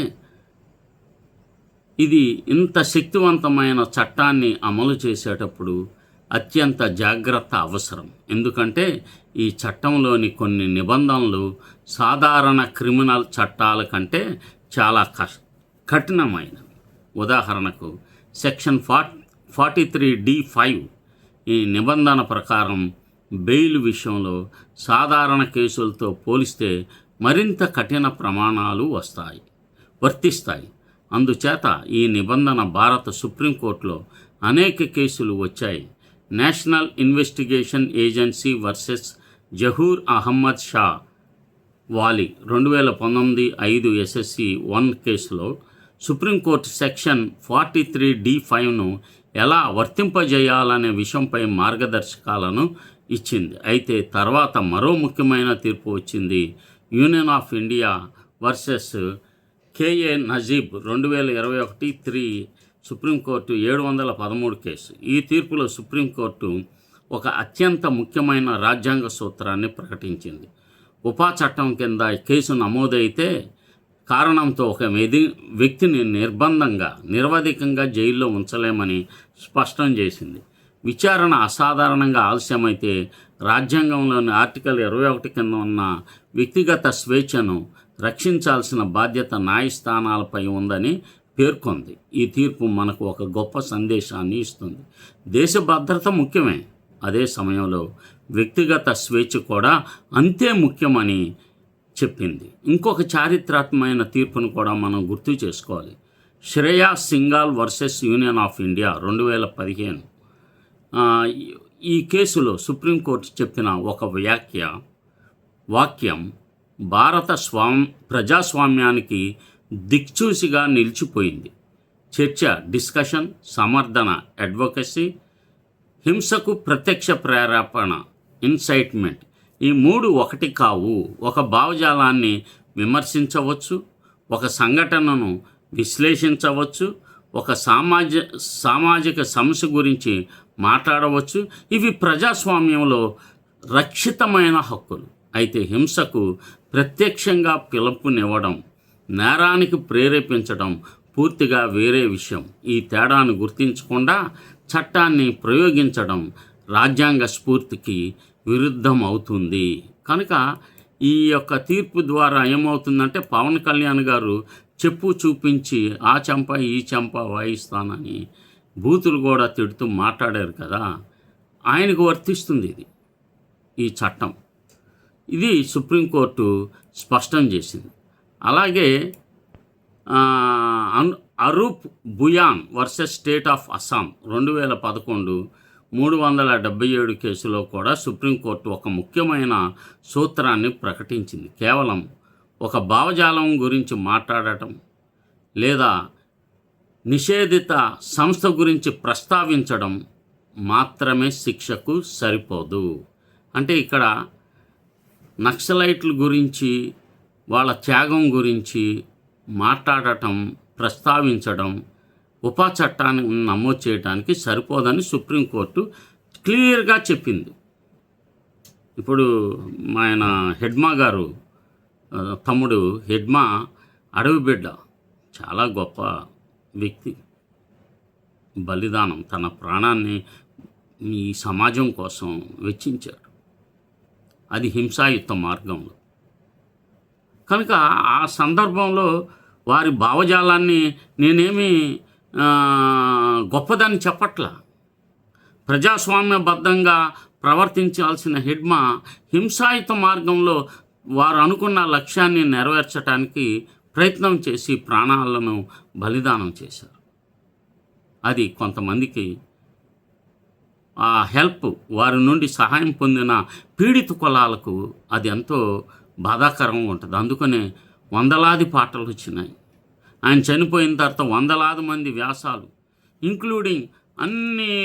ఇది ఇంత శక్తివంతమైన చట్టాన్ని అమలు చేసేటప్పుడు అత్యంత జాగ్రత్త అవసరం. ఎందుకంటే ఈ చట్టంలోని కొన్ని నిబంధనలు సాధారణ క్రిమినల్ చట్టాల కంటే చాలా కఠినమైనవి. ఉదాహరణకు సెక్షన్ 43D(5) ఈ నిబంధన ప్రకారం బెయిల్ విషయంలో సాధారణ కేసులతో పోలిస్తే మరింత కఠిన ప్రమాణాలు వర్తిస్తాయి. అందుచేత ఈ నిబంధన భారత సుప్రీంకోర్టులో అనేక కేసులు వచ్చాయి. National Investigation Agency versus Zahoor Ahmad Shah Wali 2019 5 SSC 1 కేసులో సుప్రీంకోర్టు సెక్షన్ 43D(5)ను ఎలా వర్తింపజేయాలనే విషయంపై మార్గదర్శకాలను ఇచ్చింది. అయితే తర్వాత మరో ముఖ్యమైన తీర్పు వచ్చింది. Union of India versus KA Najib 2021 3 supreme court 713 case. ఈ తీర్పులో సుప్రీంకోర్టు ఒక అత్యంత ముఖ్యమైన రాజ్యాంగ సూత్రాన్ని ప్రకటించింది. ఉపా చట్టం కింద కేసు నమోదైతే కారణంతో ఒక వ్యక్తిని నిరవధికంగా జైల్లో ఉంచలేమని స్పష్టం చేసింది. విచారణ అసాధారణంగా ఆలస్యమైతే రాజ్యాంగంలోని ఆర్టికల్ 21 కింద ఉన్న వ్యక్తిగత స్వేచ్ఛను రక్షించాల్సిన బాధ్యత న్యాయస్థానాలపై ఉందని పేర్కొంది. ఈ తీర్పు మనకు ఒక గొప్ప సందేశాన్ని ఇస్తుంది. దేశ భద్రత ముఖ్యమే, అదే సమయంలో వ్యక్తిగత స్వేచ్ఛ కూడా అంతే ముఖ్యమని చెప్పింది. ఇంకొక చారిత్రాత్మకమైన తీర్పును కూడా మనం గుర్తు చేసుకోవాలి. Shreya Singhal versus union of India 2015. ఈ కేసులో సుప్రీంకోర్టు చెప్పిన ఒక వాక్యం భారత ప్రజాస్వామ్యానికి దిక్చూసిగా నిలిచిపోయింది. చర్చ, డిస్కషన్, సమర్థన, అడ్వొకసీ, హింసకు ప్రత్యక్ష ప్రేరేపణ, ఇన్సైట్మెంట్, ఈ మూడు ఒకటి కావు. ఒక భావజాలాన్ని విమర్శించవచ్చు, ఒక సంఘటనను విశ్లేషించవచ్చు, ఒక సామాజిక సమస్య గురించి మాట్లాడవచ్చు. ఇవి ప్రజాస్వామ్యంలో రక్షితమైన హక్కులు. అయితే హింసకు ప్రత్యక్షంగా పిలుపునివ్వడం, నేరానికి ప్రేరేపించడం పూర్తిగా వేరే విషయం. ఈ తేడాను గుర్తించకుండా చట్టాన్ని ప్రయోగించడం రాజ్యాంగ స్ఫూర్తికి విరుద్ధం అవుతుంది. కనుక ఈ యొక్క తీర్పు ద్వారా ఏమవుతుందంటే, పవన్ కళ్యాణ్ గారు చెప్పు చూపించి ఆ చెంప ఈ చెంప వాయిస్తానని బూతులు కూడా తిడుతూ మాట్లాడారు కదా, ఆయనకు వర్తిస్తుంది ఈ చట్టం. ఇది సుప్రీంకోర్టు స్పష్టం చేసింది. అలాగే Arup Bhuyan versus state of Assam 2011 377 కేసులో కూడా సుప్రీంకోర్టు ఒక ముఖ్యమైన సూత్రాన్ని ప్రకటించింది. కేవలం ఒక భావజాలం గురించి మాట్లాడటం లేదా నిషేధిత సంస్థ గురించి ప్రస్తావించడం మాత్రమే శిక్షకు సరిపోదు. అంటే ఇక్కడ నక్సలైట్ల గురించి, వాళ్ళ త్యాగం గురించి మాట్లాడటం, ప్రస్తావించడం ఉపా చట్టాన్ని నమోదు చేయడానికి సరిపోదని సుప్రీంకోర్టు క్లియర్గా చెప్పింది. ఇప్పుడు ఆయన హెడ్మా గారు తమ్ముడు హెడ్మా అడవి బిడ్డ చాలా గొప్ప వ్యక్తి. బలిదానం, తన ప్రాణాన్ని ఈ సమాజం కోసం వెచ్చించాడు. అది హింసాయుక్త మార్గంలో. కనుక ఆ సందర్భంలో వారి భావజాలాన్ని నేనేమి గొప్పదని చెప్పట్లా. ప్రజాస్వామ్యబద్ధంగా ప్రవర్తించాల్సిన హెడ్మా హింసాయుత మార్గంలో వారు అనుకున్న లక్ష్యాన్ని నెరవేర్చడానికి ప్రయత్నం చేసి ప్రాణాలను బలిదానం చేశారు. అది కొంతమందికి ఆ హెల్ప్, వారి నుండి సహాయం పొందిన పీడిత కులాలకు అది ఎంతో బాధాకరంగా ఉంటుంది. అందుకనే వందలాది పాటలు వచ్చినాయి. ఆయన చనిపోయిన తర్వాత వందలాది మంది వ్యాసాలు, ఇంక్లూడింగ్ అన్ని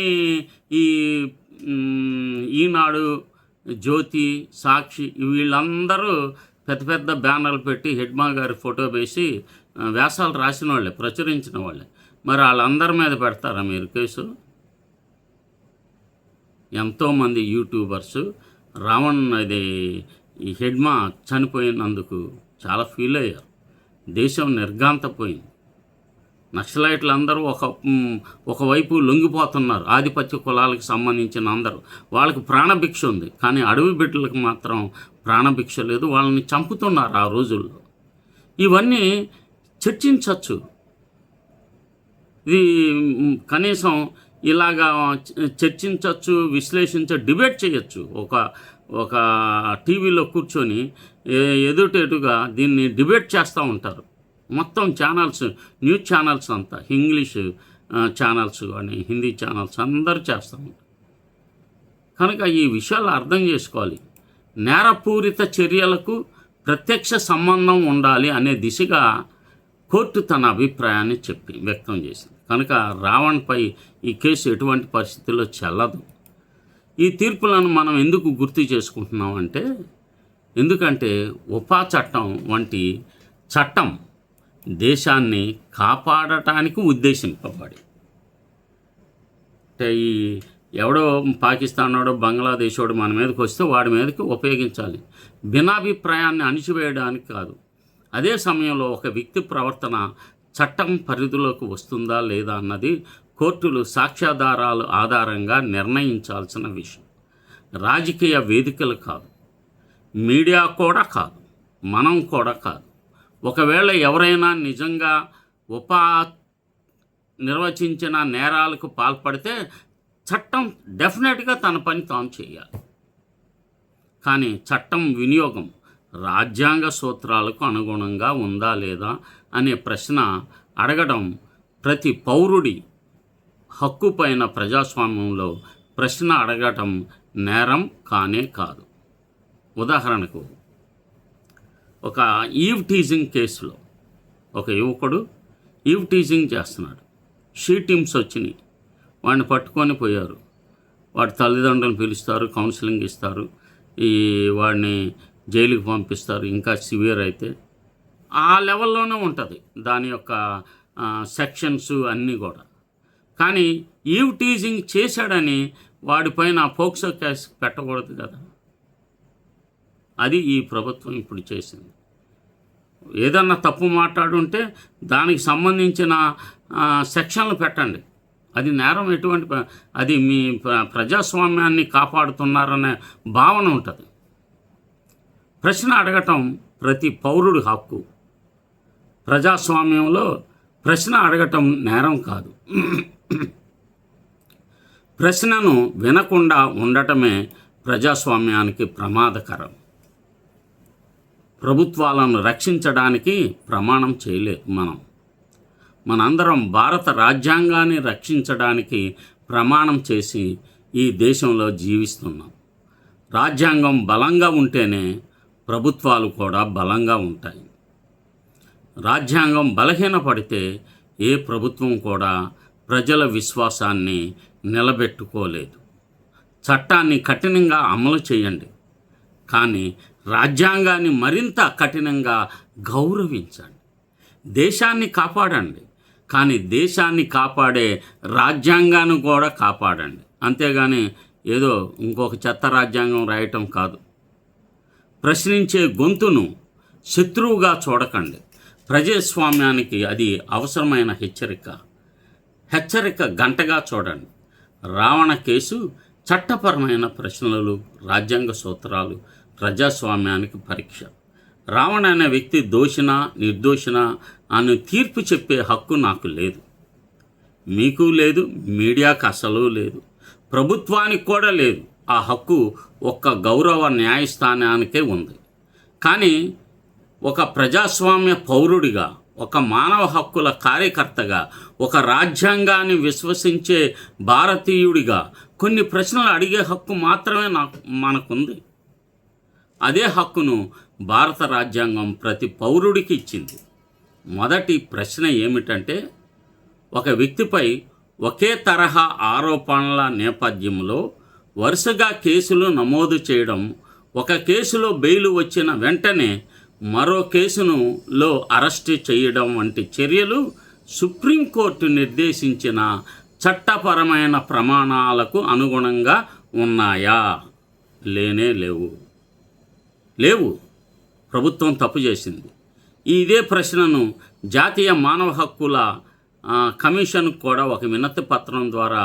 ఈనాడు, జ్యోతి, సాక్షి, వీళ్ళందరూ పెద్ద పెద్ద బ్యానర్లు పెట్టి హెడ్మా గారి ఫోటో వేసి వ్యాసాలు రాసిన వాళ్ళే, ప్రచురించిన వాళ్ళే. మరి వాళ్ళందరి మీద పెడతారా మీరు కేసు? ఎంతోమంది యూట్యూబర్సు ఈ హెడ్మా చనిపోయినందుకు చాలా ఫీల్ అయ్యారు. దేశం నిర్ఘాంతపోయింది. నక్సలైట్లు అందరూ ఒకవైపు లొంగిపోతున్నారు. ఆధిపత్య కులాలకు సంబంధించిన అందరూ, వాళ్ళకి ప్రాణభిక్ష ఉంది, కానీ అడవి బిడ్డలకు మాత్రం ప్రాణభిక్ష లేదు. వాళ్ళని చంపుతున్నారు ఆ రోజుల్లో. ఇవన్నీ చర్చించవచ్చు. ఇది కనీసం ఇలాగా చర్చించవచ్చు, డిబేట్ చేయొచ్చు. ఒక టీవీలో కూర్చొని ఎదుటెటుగా దీన్ని డిబేట్ చేస్తూ ఉంటారు. మొత్తం ఛానల్స్, న్యూస్ ఛానల్స్ అంతా, ఇంగ్లీష్ ఛానల్స్ కానీ హిందీ ఛానల్స్ అందరూ చేస్తూ ఉంటారు. కనుక ఈ విషయాలు అర్థం చేసుకోవాలి. నేరపూరిత చర్యలకు ప్రత్యక్ష సంబంధం ఉండాలి అనే దిశగా కోర్టు తన అభిప్రాయాన్ని వ్యక్తం చేసింది. కనుక రావణ్పై ఈ కేసు ఎటువంటి పరిస్థితుల్లో చెల్లదు. ఈ తీర్పులను మనం ఎందుకు గుర్తు చేసుకుంటున్నామంటే, ఎందుకంటే ఉపా చట్టం వంటి చట్టం దేశాన్ని కాపాడటానికి ఉద్దేశింపబడి, అంటే ఈ ఎవడో పాకిస్తానోడో బంగ్లాదేశోడు మన మీదకి వస్తే వాడి మీదకి ఉపయోగించాలి, భిన్నాభిప్రాయాన్ని అణిచివేయడానికి కాదు. అదే సమయంలో ఒక వ్యక్తి ప్రవర్తన చట్టం పరిధిలోకి వస్తుందా లేదా అన్నది కోర్టులు సాక్ష్యాధారాల ఆధారంగా నిర్ణయించాల్సిన విషయం. రాజకీయ వేదికలు కాదు, మీడియా కూడా కాదు, మనం కూడా కాదు. ఒకవేళ ఎవరైనా నిజంగా నిర్వచించిన నేరాలకు పాల్పడితే చట్టం డెఫినెట్గా తన పని తాను చేయాలి. కానీ చట్టం వినియోగం రాజ్యాంగ సూత్రాలకు అనుగుణంగా ఉందా లేదా అనే ప్రశ్న అడగడం ప్రతి పౌరుడి హక్కు పైన ప్రజాస్వామ్యంలో ప్రశ్న అడగటం నేరం కానే కాదు. ఉదాహరణకు, ఒక ఈవ్ టీజింగ్ కేసులో ఒక యువకుడు ఈవ్ టీజింగ్ చేస్తున్నాడు. టీమ్స్ వచ్చినాయి, వాడిని పట్టుకొని పోయారు. వాడి తల్లిదండ్రులను పిలుస్తారు, కౌన్సిలింగ్ ఇస్తారు, వాడిని జైలుకి పంపిస్తారు. ఇంకా సివియర్ అయితే ఆ లెవెల్లోనే ఉంటుంది దాని యొక్క సెక్షన్స్ అన్నీ కూడా. కానీ ఈవ్ టీజింగ్ చేశాడని వాడిపైన పోక్సో కేసు పెట్టకూడదు కదా. అది ఈ ప్రభుత్వం ఇప్పుడు చేసింది. ఏదన్నా తప్పు మాట్లాడుంటే దానికి సంబంధించిన సెక్షన్లు పెట్టండి. అది నేరం అది మీ ప్రజాస్వామ్యాన్ని కాపాడుతున్నారనే భావన ఉంటుంది. ప్రశ్న అడగటం ప్రతి పౌరుడి హక్కు. ప్రజాస్వామ్యంలో ప్రశ్న అడగటం నేరం కాదు. ప్రశ్నను వినకుండా ఉండటమే ప్రజాస్వామ్యానికి ప్రమాదకరం. ప్రభుత్వాలను రక్షించడానికి ప్రమాణం చేయలేదు. మనందరం భారత రాజ్యాంగాన్ని రక్షించడానికి ప్రమాణం చేసి ఈ దేశంలో జీవిస్తున్నాం. రాజ్యాంగం బలంగా ఉంటేనే ప్రభుత్వాలు కూడా బలంగా ఉంటాయి. రాజ్యాంగం బలహీనపడితే ఏ ప్రభుత్వం కూడా ప్రజల విశ్వాసాన్ని నిలబెట్టుకోలేదు. చట్టాన్ని కఠినంగా అమలు చేయండి, కానీ రాజ్యాంగాన్ని మరింత కఠినంగా గౌరవించండి. దేశాన్ని కాపాడండి, కానీ దేశాన్ని కాపాడే రాజ్యాంగాన్ని కూడా కాపాడండి. అంతేగాని ఏదో ఇంకొక చెత్త రాజ్యాంగం రాయటం కాదు. ప్రశ్నించే గొంతును శత్రువుగా చూడకండి. ప్రజాస్వామ్యానికి అది అవసరమైన హెచ్చరిక గంటగా చూడండి. రావణ కేసు చట్టపరమైన ప్రశ్నలు, రాజ్యాంగ సూత్రాలు ప్రజాస్వామ్యానికి పరీక్ష. రావణ అనే వ్యక్తి దోషినా నిర్దోషినా అని తీర్పు చెప్పే హక్కు నాకు లేదు, మీకు లేదు, మీడియాకు అసలు లేదు, ప్రభుత్వానికి కూడా లేదు. ఆ హక్కు ఒక్క గౌరవ న్యాయస్థానానికే ఉంది. కానీ ఒక ప్రజాస్వామ్య పౌరుడిగా, ఒక మానవ హక్కుల కార్యకర్తగా, ఒక రాజ్యాంగాన్ని విశ్వసించే భారతీయుడిగా కొన్ని ప్రశ్నలు అడిగే హక్కు మాత్రమే మనకుంది. అదే హక్కును భారత రాజ్యాంగం ప్రతి పౌరుడికి ఇచ్చింది. మొదటి ప్రశ్న ఏమిటంటే, ఒక వ్యక్తిపై ఒకే తరహా ఆరోపణల నేపథ్యంలో వరుసగా కేసులు నమోదు చేయడం, ఒక కేసులో బెయిల్ వచ్చిన వెంటనే మరో కేసులో అరెస్టు చేయడం వంటి చర్యలు సుప్రీంకోర్టు నిర్దేశించిన చట్టపరమైన ప్రమాణాలకు అనుగుణంగా ఉన్నాయా? లేవు. ప్రభుత్వం తప్పు చేసింది. ఇదే ప్రశ్నను జాతీయ మానవ హక్కుల కమిషన్కు కూడా ఒక వినతి పత్రం ద్వారా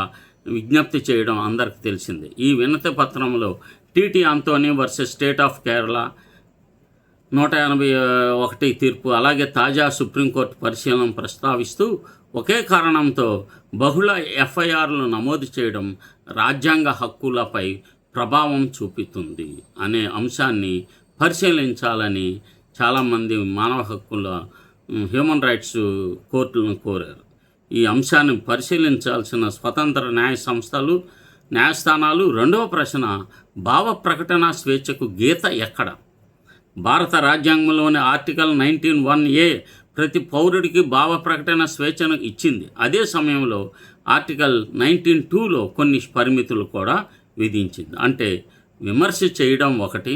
విజ్ఞప్తి చేయడం అందరికీ తెలిసింది. ఈ వినతి పత్రంలో T T Antony versus state of Kerala 181 తీర్పు, అలాగే తాజా సుప్రీంకోర్టు పరిశీలన ప్రస్తావిస్తూ ఒకే కారణంతో బహుళ ఎఫ్ఐఆర్లు నమోదు చేయడం రాజ్యాంగ హక్కులపై ప్రభావం చూపుతుంది అనే అంశాన్ని పరిశీలించాలని చాలామంది మానవ హక్కుల హ్యూమన్ రైట్స్ కోర్టులను కోరారు. ఈ అంశాన్ని పరిశీలించాల్సిన స్వతంత్ర న్యాయస్థానాలు. రెండవ ప్రశ్న, భావ ప్రకటన స్వేచ్ఛకు గీత ఎక్కడ? భారత రాజ్యాంగంలోని ఆర్టికల్ 19(1)(a) ప్రతి పౌరుడికి భావ ప్రకటన స్వేచ్ఛను ఇచ్చింది. అదే సమయంలో ఆర్టికల్ 19(2)లో కొన్ని పరిమితులు కూడా విధించింది. అంటే విమర్శ చేయడం ఒకటి,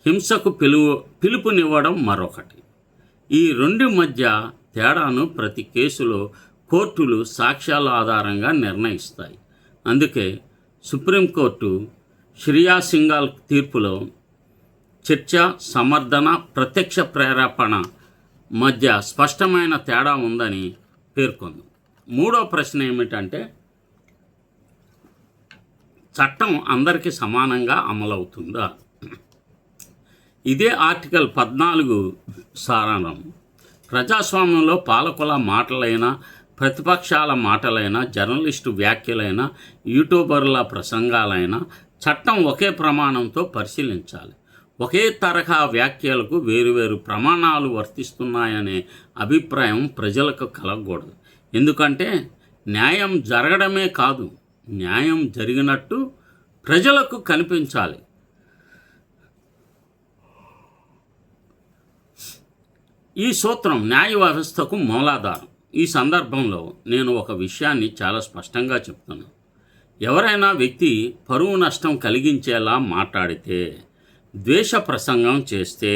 హింసకు పిలుపునివ్వడం మరొకటి. ఈ రెండు మధ్య తేడాను ప్రతి కేసులో కోర్టులు సాక్ష్యాల ఆధారంగా నిర్ణయిస్తాయి. అందుకే సుప్రీంకోర్టు శ్రేయా సింఘాల్ తీర్పులో చర్చ, సమర్థన, ప్రత్యక్ష ప్రేరేపణ మధ్య స్పష్టమైన తేడా ఉందని పేర్కొంది. మూడో ప్రశ్న ఏమిటంటే, చట్టం అందరికీ సమానంగా అమలవుతుందా? ఇదే ఆర్టికల్ 14 సారాంశం. ప్రజాస్వామ్యంలో పాలకుల మాటలైనా, ప్రతిపక్షాల మాటలైనా, జర్నలిస్టు వ్యాఖ్యలైనా, యూట్యూబర్ల ప్రసంగాలైనా చట్టం ఒకే ప్రమాణంతో పరిశీలించాలి. ఒకే తరహా వ్యాఖ్యలకు వేరువేరు ప్రమాణాలు వర్తిస్తున్నాయనే అభిప్రాయం ప్రజలకు కలగకూడదు. ఎందుకంటే న్యాయం జరగడమే కాదు, న్యాయం జరిగినట్టు ప్రజలకు కనిపించాలి. ఈ సూత్రం న్యాయ వ్యవస్థకు మూలాధారం. ఈ సందర్భంలో నేను ఒక విషయాన్ని చాలా స్పష్టంగా చెప్తున్నాను. ఎవరైనా వ్యక్తి పరువు నష్టం కలిగించేలా మాట్లాడితే, ద్వేష ప్రసంగం చేస్తే,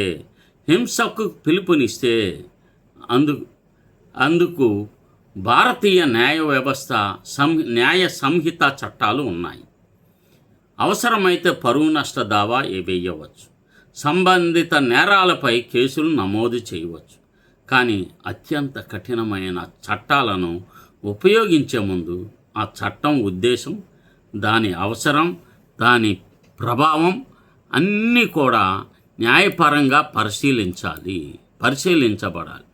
హింసకు పిలుపునిస్తే అందుకు భారతీయ న్యాయ వ్యవస్థ న్యాయ సంహిత చట్టాలు ఉన్నాయి. అవసరమైతే పరువు నష్ట దావా వేయవచ్చు, సంబంధిత నేరాలపై కేసులు నమోదు చేయవచ్చు. కానీ అత్యంత కఠినమైన చట్టాలను ఉపయోగించే ముందు ఆ చట్టం ఉద్దేశం, దాని అవసరం, దాని ప్రభావం అన్నీ కూడా న్యాయపరంగా పరిశీలించబడాలి.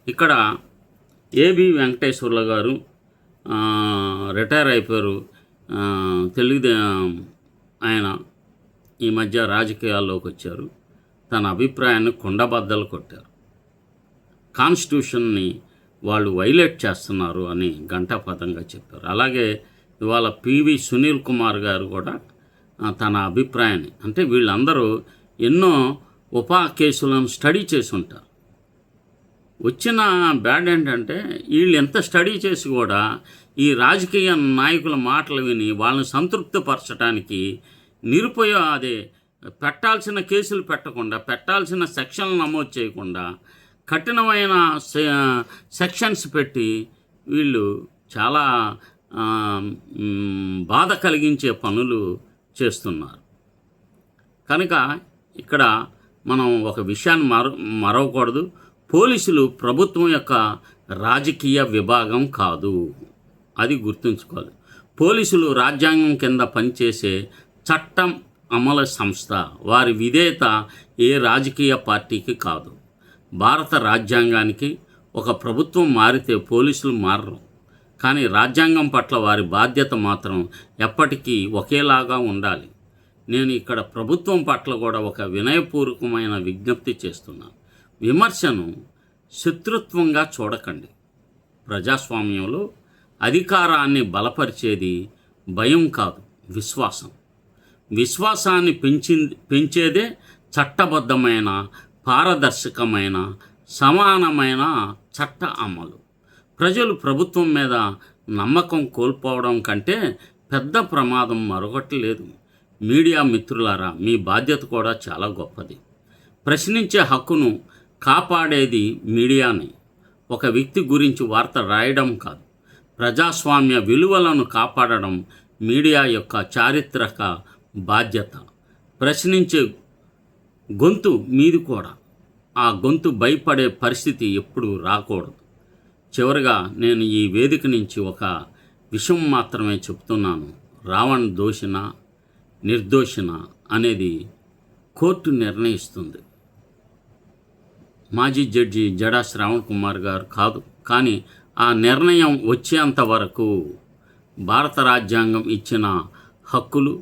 ఇక్కడ ఏబి వెంకటేశ్వర్ల గారు రిటైర్ అయిపోయారు. ఆయన ఈ మధ్య రాజకీయాల్లోకి వచ్చారు. తన అభిప్రాయాన్ని కుండబద్దలు కొట్టారు. కాన్స్టిట్యూషన్ని వాళ్ళు వైలేట్ చేస్తున్నారు అని ఘంటాపథంగా చెప్పారు. అలాగే ఇవాళ పివి సునీల్ కుమార్ గారు కూడా తన అభిప్రాయాన్ని, అంటే వీళ్ళందరూ ఎన్నో ఉపా కేసులను స్టడీ చేసి ఉంటారు. వచ్చిన బ్యాడ్ ఏంటంటే వీళ్ళు ఎంత స్టడీ చేసి కూడా ఈ రాజకీయ నాయకుల మాటలు విని వాళ్ళని సంతృప్తిపరచడానికి అదే పెట్టాల్సిన కేసులు పెట్టకుండా, పెట్టాల్సిన సెక్షన్లు నమోదు చేయకుండా కఠినమైన సెక్షన్స్ పెట్టి వీళ్ళు చాలా బాధ కలిగించే పనులు చేస్తున్నారు. కనుక ఇక్కడ మనం ఒక విషయాన్ని మరవకూడదు. పోలీసులు ప్రభుత్వం యొక్క రాజకీయ విభాగం కాదు, అది గుర్తుంచుకోవాలి. పోలీసులు రాజ్యాంగం కింద పనిచేసే చట్టం అమలు సంస్థ. వారి విధేయత ఏ రాజకీయ పార్టీకి కాదు. భారత రాజ్యాంగానికి ఒక ప్రభుత్వం మారితే పోలీసులు మారరు, కానీ రాజ్యాంగం పట్ల వారి బాధ్యత మాత్రం ఎప్పటికీ ఒకేలాగా ఉండాలి. నేను ఇక్కడ ప్రభుత్వం పట్ల కూడా ఒక వినయపూర్వకమైన విజ్ఞప్తి చేస్తున్నాను. విమర్శను శత్రుత్వంగా చూడకండి. ప్రజాస్వామ్యంలో అధికారాన్ని బలపరిచేది భయం కాదు, విశ్వాసం. విశ్వాసాన్ని పెంచేదే చట్టబద్ధమైన, పారదర్శకమైన, సమానమైన చట్ట అమలు. ప్రజలు ప్రభుత్వం మీద నమ్మకం కోల్పోవడం కంటే పెద్ద ప్రమాదం మరొకటి లేదు. మీడియా మిత్రులారా, మీ బాధ్యత కూడా చాలా గొప్పది. ప్రశ్నించే హక్కును కాపాడేది మీడియాని. ఒక వ్యక్తి గురించి వార్త రాయడం కాదు. ప్రజాస్వామ్య విలువలను కాపాడడం మీడియా యొక్క చారిత్రక బాధ్యత. ప్రశ్నించే గొంతు మీది కూడా. ఆ గొంతు భయపడే పరిస్థితి ఎప్పుడూ రాకూడదు. చివరిగా నేను ఈ వేదిక నుంచి ఒక విషయం మాత్రమే చెప్తున్నాను. రావణ్ దోషిన నిర్దోషిన అనేది కోర్టు నిర్ణయిస్తుంది. మాజీ జడ్జి జడా శ్రావణ్ కుమార్ గారు కాదు. కానీ ఆ నిర్ణయం వచ్చేంత వరకు భారత రాజ్యాంగం ఇచ్చిన హక్కులు,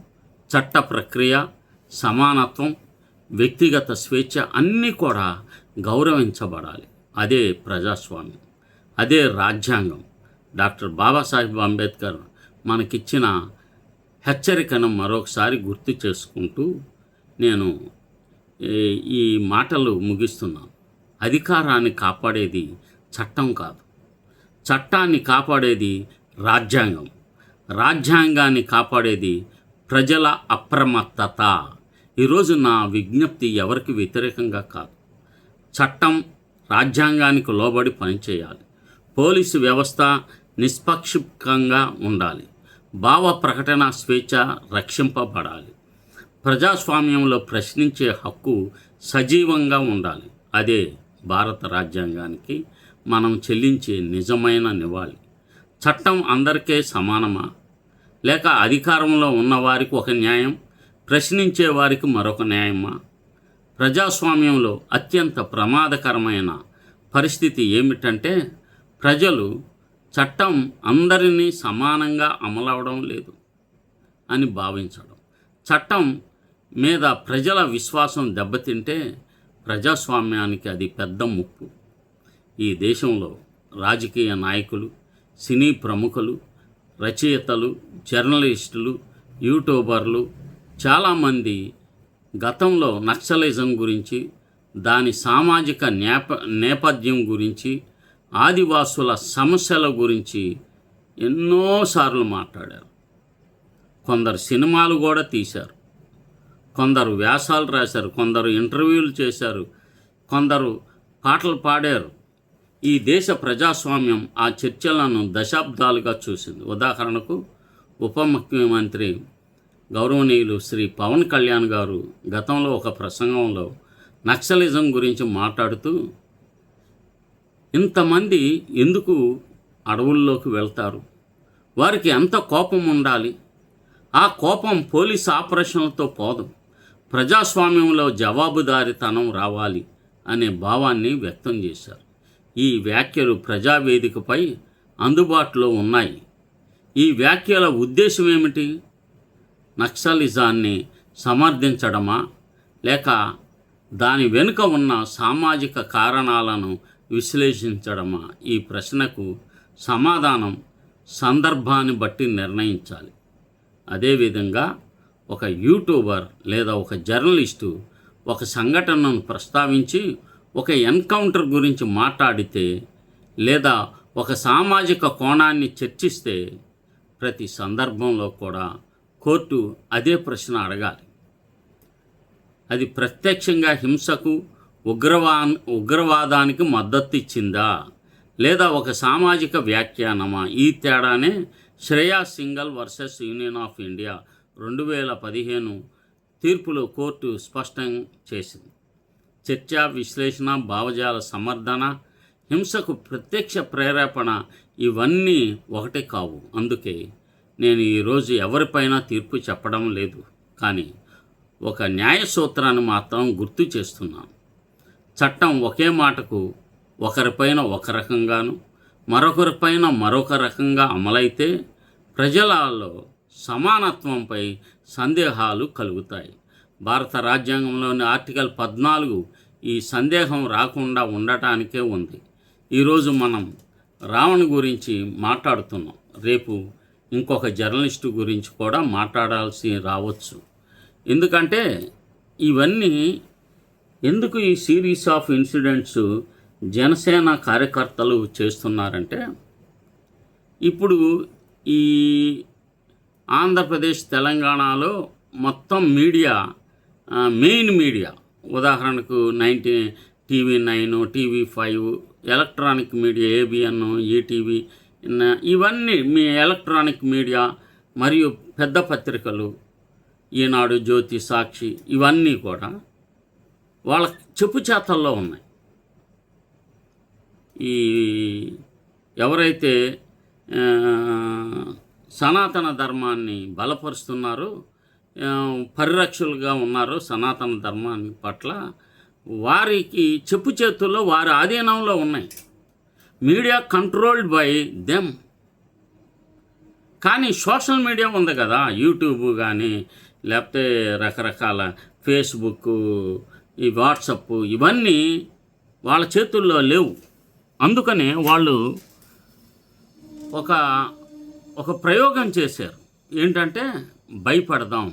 చట్ట ప్రక్రియ, సమానత్వం, వ్యక్తిగత స్వేచ్ఛ అన్నీ కూడా గౌరవించబడాలి. అదే ప్రజాస్వామ్యం, అదే రాజ్యాంగం. డాక్టర్ బాబాసాహెబ్ అంబేద్కర్ మనకిచ్చిన హెచ్చరికను మరొకసారి గుర్తు చేసుకుంటూ నేను ఈ మాటలు ముగిస్తున్నాను. అధికారాన్ని కాపాడేది చట్టం కాదు, చట్టాన్ని కాపాడేది రాజ్యాంగం, రాజ్యాంగాన్ని కాపాడేది ప్రజల అప్రమత్తత. ఈరోజు నా విజ్ఞప్తి ఎవరికి వ్యతిరేకంగా కాదు. చట్టం, రాజ్యాంగానికి లోబడి పనిచేయాలి. పోలీసు వ్యవస్థ నిష్పక్షపాతంగా ఉండాలి. భావ ప్రకటన స్వేచ్ఛ రక్షింపబడాలి. ప్రజాస్వామ్యంలో ప్రశ్నించే హక్కు సజీవంగా ఉండాలి. అదే భారత రాజ్యాంగానికి మనం చెల్లించే నిజమైన నివాళి. చట్టం అందరికీ సమానమా, లేక అధికారంలో ఉన్నవారికి ఒక న్యాయం, ప్రశ్నించే వారికి మరొక న్యాయమా? ప్రజాస్వామ్యంలో అత్యంత ప్రమాదకరమైన పరిస్థితి ఏమిటంటే ప్రజలు చట్టం అందరినీ సమానంగా అమలవడం లేదు అని భావించడం. చట్టం మీద ప్రజల విశ్వాసం దెబ్బతింటే ప్రజాస్వామ్యానికి అది పెద్ద ముప్పు. ఈ దేశంలో రాజకీయ నాయకులు, సినీ ప్రముఖులు, రచయితలు, జర్నలిస్టులు, యూట్యూబర్లు చాలామంది గతంలో నక్సలిజం గురించి, దాని సామాజిక నేపథ్యం గురించి, ఆదివాసుల సమస్యల గురించి ఎన్నోసార్లు మాట్లాడారు. కొందరు సినిమాలు కూడా తీశారు, కొందరు వ్యాసాలు రాశారు, కొందరు ఇంటర్వ్యూలు చేశారు, కొందరు పాటలు పాడారు. ఈ దేశ ప్రజాస్వామ్యం ఆ చర్చలను దశాబ్దాలుగా చూసింది. ఉదాహరణకు ఉప ముఖ్యమంత్రి గౌరవనీయులు శ్రీ పవన్ కళ్యాణ్ గారు గతంలో ఒక ప్రసంగంలో నక్సలిజం గురించి మాట్లాడుతూ, ఇంతమంది ఎందుకు అడవుల్లోకి వెళ్తారు, వారికి ఎంత కోపం ఉండాలి, ఆ కోపం పోలీస్ ఆపరేషన్లతో పోదు, ప్రజాస్వామ్యంలో జవాబుదారీతనం రావాలి అనే భావాన్ని వ్యక్తం చేశారు. ఈ వ్యాఖ్యలు ప్రజావేదికపై అందుబాటులో ఉన్నాయి. ఈ వ్యాఖ్యల ఉద్దేశం ఏమిటి? నక్సలిజాన్ని సమర్థించడమా, లేక దాని వెనుక ఉన్న సామాజిక కారణాలను విశ్లేషించడమా? ఈ ప్రశ్నకు సమాధానం సందర్భాన్ని బట్టి నిర్ణయించాలి. అదేవిధంగా ఒక యూట్యూబర్ లేదా ఒక జర్నలిస్టు ఒక సంఘటనను ప్రస్తావించి ఒక ఎన్కౌంటర్ గురించి మాట్లాడితే లేదా ఒక సామాజిక కోణాన్ని చర్చిస్తే ప్రతి సందర్భంలో కూడా కోర్టు అదే ప్రశ్న అడగాలి. అది ప్రత్యక్షంగా హింసకు ఉగ్రవాదానికి మద్దతు ఇచ్చిందా లేదా ఒక సామాజిక వ్యాఖ్యానమా? ఈ తేడానే Shreya Singhal versus union of India 2015 తీర్పులో కోర్టు స్పష్టం చేసింది. చర్చ, విశ్లేషణ, భావజాల సమర్థన, హింసకు ప్రత్యక్ష ప్రేరేపణ ఇవన్నీ ఒకటే కావు. అందుకే నేను ఈరోజు ఎవరిపైనా తీర్పు చెప్పడం లేదు, కానీ ఒక న్యాయ సూత్రాన్ని మాత్రం గుర్తు చేస్తున్నాను. చట్టం ఒకే మాటకు ఒకరిపైన ఒక రకంగాను మరొకరిపైన మరొక రకంగా అమలైతే ప్రజలలో సమానత్వంపై సందేహాలు కలుగుతాయి. భారత రాజ్యాంగంలోని ఆర్టికల్ 14 ఈ సందేహం రాకుండా ఉండటానికే ఉంది. ఈరోజు మనం రావణ్ గురించి మాట్లాడుతున్నాం, రేపు ఇంకొక జర్నలిస్టు గురించి కూడా మాట్లాడాల్సి రావచ్చు. ఎందుకంటే ఇవన్నీ ఎందుకు ఈ సిరీస్ ఆఫ్ ఇన్సిడెంట్స్ జనసేన కార్యకర్తలు చేస్తున్నారంటే, ఇప్పుడు ఈ ఆంధ్రప్రదేశ్, తెలంగాణలో మొత్తం మీడియా, మెయిన్ మీడియా, ఉదాహరణకు TV9, TV5, electronic media ABN, ETV, ఇవన్నీ మీ ఎలక్ట్రానిక్ మీడియా మరియు పెద్ద పత్రికలు ఈనాడు, జ్యోతి, సాక్షి, ఇవన్నీ కూడా వాళ్ళ చెప్పు చేతల్లో ఉన్నాయి. ఈ ఎవరైతే సనాతన ధర్మాన్ని బలపరుస్తున్నారో, పరిరక్షకులుగా ఉన్నారో సనాతన ధర్మాన్ని పట్ల, వారికి చెప్పు చేతుల్లో వారి ఆధీనంలో ఉన్నాయి. Media controlled by them. కానీ సోషల్ మీడియా ఉంది కదా, యూట్యూబ్ కానీ లేకపోతే రకరకాల ఫేస్బుక్, ఈ వాట్సప్, ఇవన్నీ వాళ్ళ చేతుల్లో లేవు. అందుకనే వాళ్ళు ఒక ప్రయోగం చేశారు. ఏంటంటే భయపెడదాం,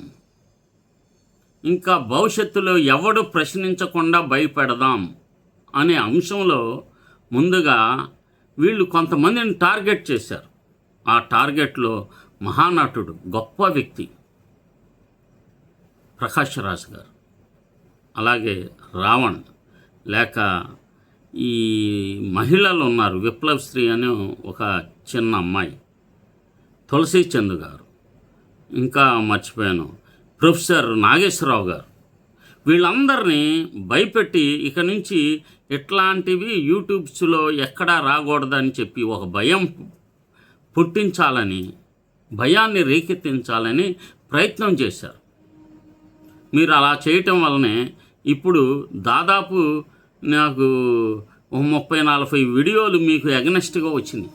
ఇంకా భవిష్యత్తులో ఎవడు ప్రశ్నించకుండా భయపెడదాం అనే అంశంలో ముందుగా వీళ్ళు కొంతమందిని టార్గెట్ చేశారు. ఆ టార్గెట్లో మహానటుడు, గొప్ప వ్యక్తి ప్రకాష్ రాజ్ గారు, అలాగే రావణ్, లేక ఈ మహిళలు ఉన్నారు, విప్లవ్ శ్రీ అనే ఒక చిన్న అమ్మాయి, తులసి చంద్ గారు, ఇంకా మర్చిపోయాను ప్రొఫెసర్ నాగేశ్వరరావు గారు. వీళ్ళందరినీ భయపెట్టి ఇక నుంచి ఇట్లాంటివి యూట్యూబ్స్లో ఎక్కడా రాకూడదని చెప్పి ఒక భయం పుట్టించాలని, భయాన్ని రేకెత్తించాలని ప్రయత్నం చేశారు. మీరు అలా చేయటం వల్లనే ఇప్పుడు దాదాపు నాకు 30-40 వీడియోలు మీకు ఎగనెస్ట్గా వచ్చినాయి.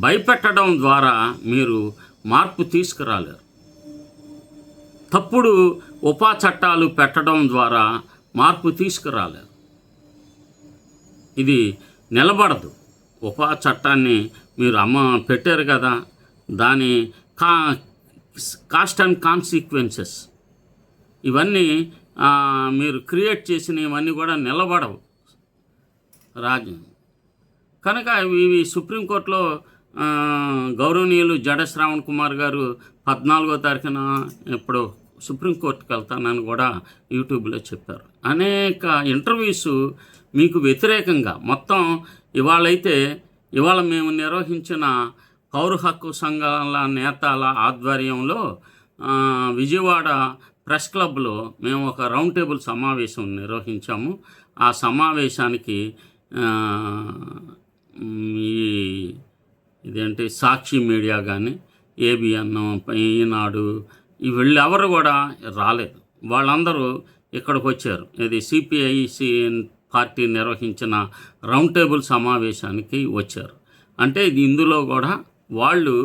భయపెట్టడం ద్వారా మీరు మార్పు తీసుకురాలేరు. తప్పుడు ఉపా చట్టాలు పెట్టడం ద్వారా మార్పు తీసుకురాలేరు. ఇది నిలబడదు. ఉపా చట్టాన్ని మీరు పెట్టారు కదా, దాని కాస్ట్ అండ్ కాన్సిక్వెన్సెస్ ఇవన్నీ మీరు క్రియేట్ చేసిన ఇవన్నీ కూడా నిలబడవు రాజ్యం. కనుక ఇవి సుప్రీంకోర్టులో గౌరవనీయులు జడ శ్రావణ్ కుమార్ గారు 14వ తారీఖున ఇప్పుడు సుప్రీంకోర్టుకి వెళ్తానని కూడా యూట్యూబ్లో చెప్పారు. అనేక ఇంటర్వ్యూస్ మీకు వ్యతిరేకంగా మొత్తం ఇవాళ మేము నిర్వహించిన పౌర హక్కు సంఘాల నేతల ఆధ్వర్యంలో విజయవాడ ప్రెస్ క్లబ్లో మేము ఒక రౌండ్ టేబుల్ సమావేశం నిర్వహించాము. ఆ సమావేశానికి ఇదేంటి సాక్షి మీడియా కానీ, ABN, ఈనాడు, వీళ్ళెవరు కూడా రాలేదు. వాళ్ళందరూ ఇక్కడికి వచ్చారు. ఇది CPIC పార్టీ నిర్వహించిన రౌండ్ టేబుల్ సమావేశానికి వచ్చారు. అంటే ఇందులో కూడా వాళ్ళు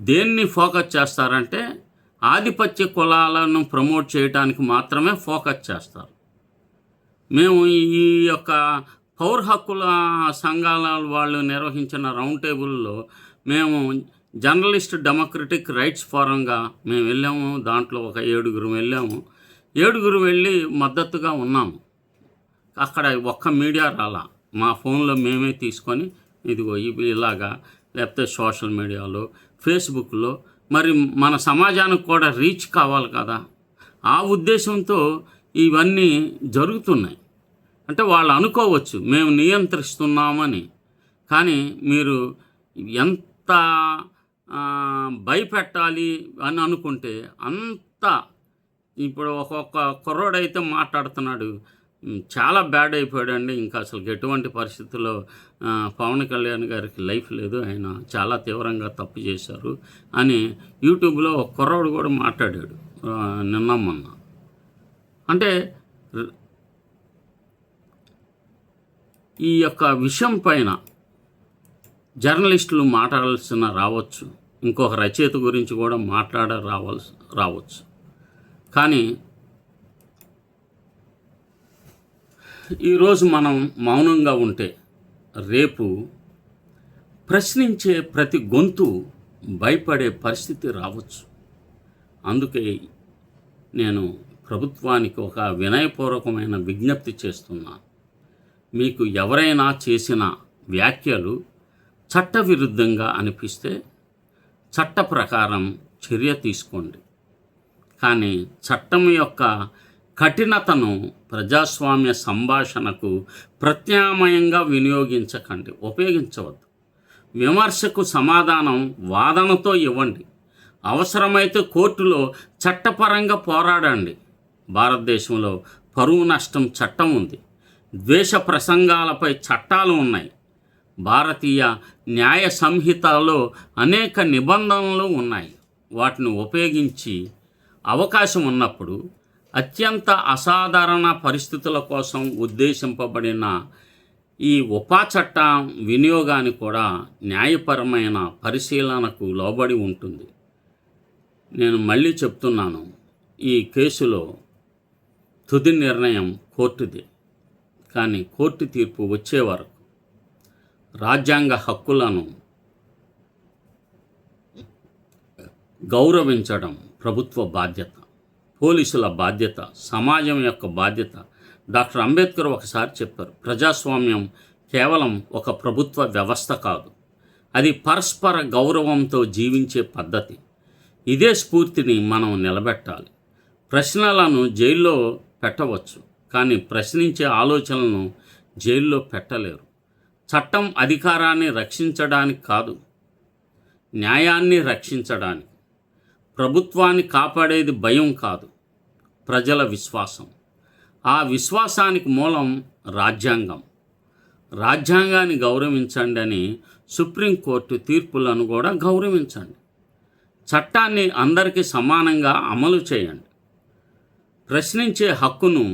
దేన్ని ఫోకస్ చేస్తారంటే ఆధిపత్య కులాలను ప్రమోట్ చేయడానికి మాత్రమే ఫోకస్ చేస్తారు. మేము ఈ యొక్క పౌర హక్కుల సంఘాల వాళ్ళు నిర్వహించిన రౌండ్ టేబుల్లో మేము జర్నలిస్ట్ డెమోక్రటిక్ రైట్స్ ఫోరంగా మేము వెళ్ళాము. దాంట్లో ఒక 7 వెళ్ళాము. 7 వెళ్ళి మద్దతుగా ఉన్నాము. అక్కడ ఒక్క మీడియా రాలా. మా ఫోన్లో మేమే తీసుకొని ఇదిగో ఇవి ఇలాగా, లేకపోతే సోషల్ మీడియాలో, ఫేస్బుక్లో, మరి మన సమాజానికి కూడా రీచ్ కావాలి కదా, ఆ ఉద్దేశంతో ఇవన్నీ జరుగుతున్నాయి. అంటే వాళ్ళు అనుకోవచ్చు మేము నియంత్రిస్తున్నామని, కానీ మీరు ఎంత భయపెట్టాలి అని అనుకుంటే అంత. ఇప్పుడు ఒక్కొక్క కుర్రోడైతే మాట్లాడుతున్నాడు, చాలా బ్యాడ్ అయిపోయాడండి, ఇంకా అసలు ఎటువంటి పరిస్థితుల్లో పవన్ కళ్యాణ్ గారికి లైఫ్ లేదు, ఆయన చాలా తీవ్రంగా తప్పు చేశారు అని యూట్యూబ్లో ఒక కుర్రోడు కూడా మాట్లాడాడు నిన్న మొన్న. అంటే ఈ యొక్క విషయం పైన జర్నలిస్టులు మాట్లాడాల్సిన రావచ్చు, ఇంకొక రచయిత గురించి కూడా రావచ్చు. కానీ ఈరోజు మనం మౌనంగా ఉంటే రేపు ప్రశ్నించే ప్రతి గొంతు భయపడే పరిస్థితి రావచ్చు. అందుకే నేను ప్రభుత్వానికి ఒక వినయపూర్వకమైన విజ్ఞప్తి చేస్తున్నాను. మీకు ఎవరైనా చేసిన వ్యాఖ్యలు చట్టవిరుద్ధంగా అనిపిస్తే చట్ట ప్రకారం చర్య తీసుకోండి. కానీ చట్టం యొక్క కఠినతను ప్రజాస్వామ్య సంభాషణకు ప్రత్యామ్నాయంగా ఉపయోగించవద్దు. విమర్శకు సమాధానం వాదనతో ఇవ్వండి. అవసరమైతే కోర్టులో చట్టపరంగా పోరాడండి. భారతదేశంలో పరువు నష్టం చట్టం ఉంది. ద్వేష ప్రసంగాలపై చట్టాలు ఉన్నాయి. భారతీయ న్యాయ సంహితలో అనేక నిబంధనలు ఉన్నాయి. వాటిని ఉపయోగించి అవకాశం ఉన్నప్పుడు అత్యంత అసాధారణ పరిస్థితుల కోసం ఉద్దేశింపబడిన ఈ ఉపా చట్టం వినియోగానికి కూడా న్యాయపరమైన పరిశీలనకు లోబడి ఉంటుంది. నేను మళ్ళీ చెప్తున్నాను, ఈ కేసులో తుది నిర్ణయం కోర్టుదే. కానీ కోర్టు తీర్పు వచ్చే వరకు రాజ్యాంగ హక్కులను గౌరవించడం ప్రభుత్వ బాధ్యత, పోలీసుల బాధ్యత, సమాజం యొక్క బాధ్యత. డాక్టర్ అంబేద్కర్ ఒకసారి చెప్పారు, ప్రజాస్వామ్యం కేవలం ఒక ప్రభుత్వ వ్యవస్థ కాదు, అది పరస్పర గౌరవంతో జీవించే పద్ధతి. ఇదే స్ఫూర్తిని మనం నిలబెట్టాలి. ప్రశ్నలను జైల్లో పెట్టవచ్చు, కానీ ప్రశ్నించే ఆలోచనలను జైల్లో పెట్టలేరు. చట్టం అధికారాన్ని రక్షించడానికి కాదు, న్యాయాన్ని రక్షించడానికి. ప్రభుత్వాన్ని కాపాడేది భయం కాదు, ప్రజల విశ్వాసం. ఆ విశ్వాసానికి మూలం రాజ్యాంగం. రాజ్యాంగాన్ని గౌరవించండి అని సుప్రీంకోర్టు తీర్పులను కూడా గౌరవించండి. చట్టాన్ని అందరికీ సమానంగా అమలు చేయండి. ప్రశ్నించే హక్కును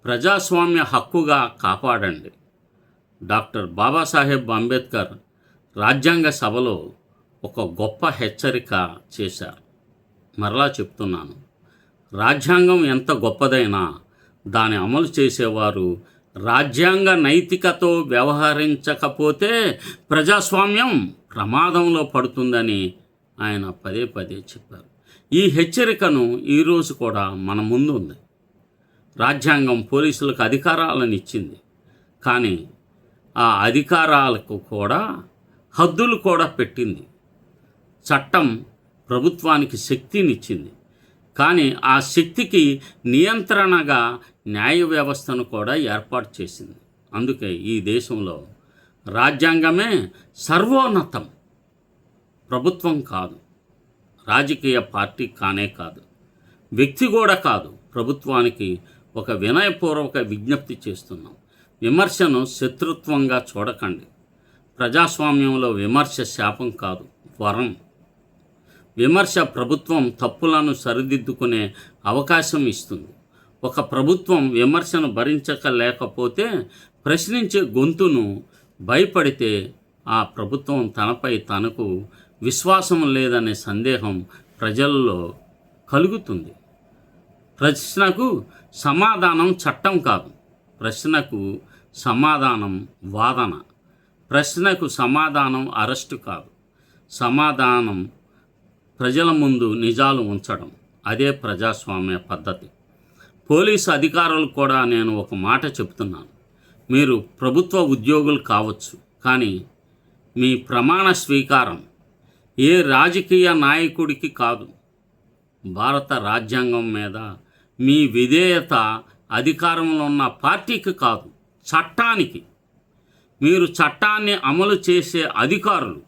ప్రజాస్వామ్య హక్కుగా కాపాడండి. డాక్టర్ బాబాసాహెబ్ అంబేద్కర్ రాజ్యాంగ సభలో ఒక గొప్ప హెచ్చరిక చేశారు. మరలా చెప్తున్నాను, రాజ్యాంగం ఎంత గొప్పదైనా దాన్ని అమలు చేసేవారు రాజ్యాంగ నైతికతో వ్యవహరించకపోతే ప్రజాస్వామ్యం ప్రమాదంలో పడుతుందని ఆయన పదే పదే చెప్పారు. ఈ హెచ్చరికను ఈరోజు కూడా మన ముందు ఉంది. రాజ్యాంగం పోలీసులకు అధికారాలను ఇచ్చింది, కానీ ఆ అధికారాలకు కూడా హద్దులు కూడా పెట్టింది. చట్టం ప్రభుత్వానికి శక్తినిచ్చింది, కానీ ఆ శక్తికి నియంత్రణగా న్యాయ వ్యవస్థను కూడా ఏర్పాటు చేసింది. అందుకే ఈ దేశంలో రాజ్యాంగమే సర్వోన్నతం, ప్రభుత్వం కాదు, రాజకీయ పార్టీ కానే కాదు, వ్యక్తి కూడా కాదు. ప్రభుత్వానికి ఒక వినయపూర్వక విజ్ఞప్తి చేస్తున్నాం, విమర్శను శత్రుత్వంగా చూడకండి. ప్రజాస్వామ్యంలో విమర్శ శాపం కాదు, వరం. విమర్శ ప్రభుత్వం తప్పులను సరిదిద్దుకునే అవకాశం ఇస్తుంది. ఒక ప్రభుత్వం విమర్శను భరించలేకపోతే, ప్రశ్నించే గొంతును భయపడితే ఆ ప్రభుత్వం తనపై తనకు విశ్వాసం లేదనే సందేహం ప్రజల్లో కలుగుతుంది. ప్రశ్నకు సమాధానం చట్టం కాదు, ప్రశ్నకు సమాధానం వాదన, ప్రశ్నకు సమాధానం అరెస్టు కాదు, సమాధానం ప్రజల ముందు నిజాలు ఉంచడం. అదే ప్రజాస్వామ్య పద్ధతి. పోలీసు అధికారులు కూడా నేను ఒక మాట చెప్తున్నాను. మీరు ప్రభుత్వ ఉద్యోగులు కావచ్చు, కానీ మీ ప్రమాణ స్వీకారం ఏ రాజకీయ నాయకుడికి కాదు, భారత రాజ్యాంగం మీద మీ విధేయత అధికారంలో ఉన్న పార్టీకి కాదు, చట్టానికి. మీరు చట్టాన్ని అమలు చేసే అధికారులు.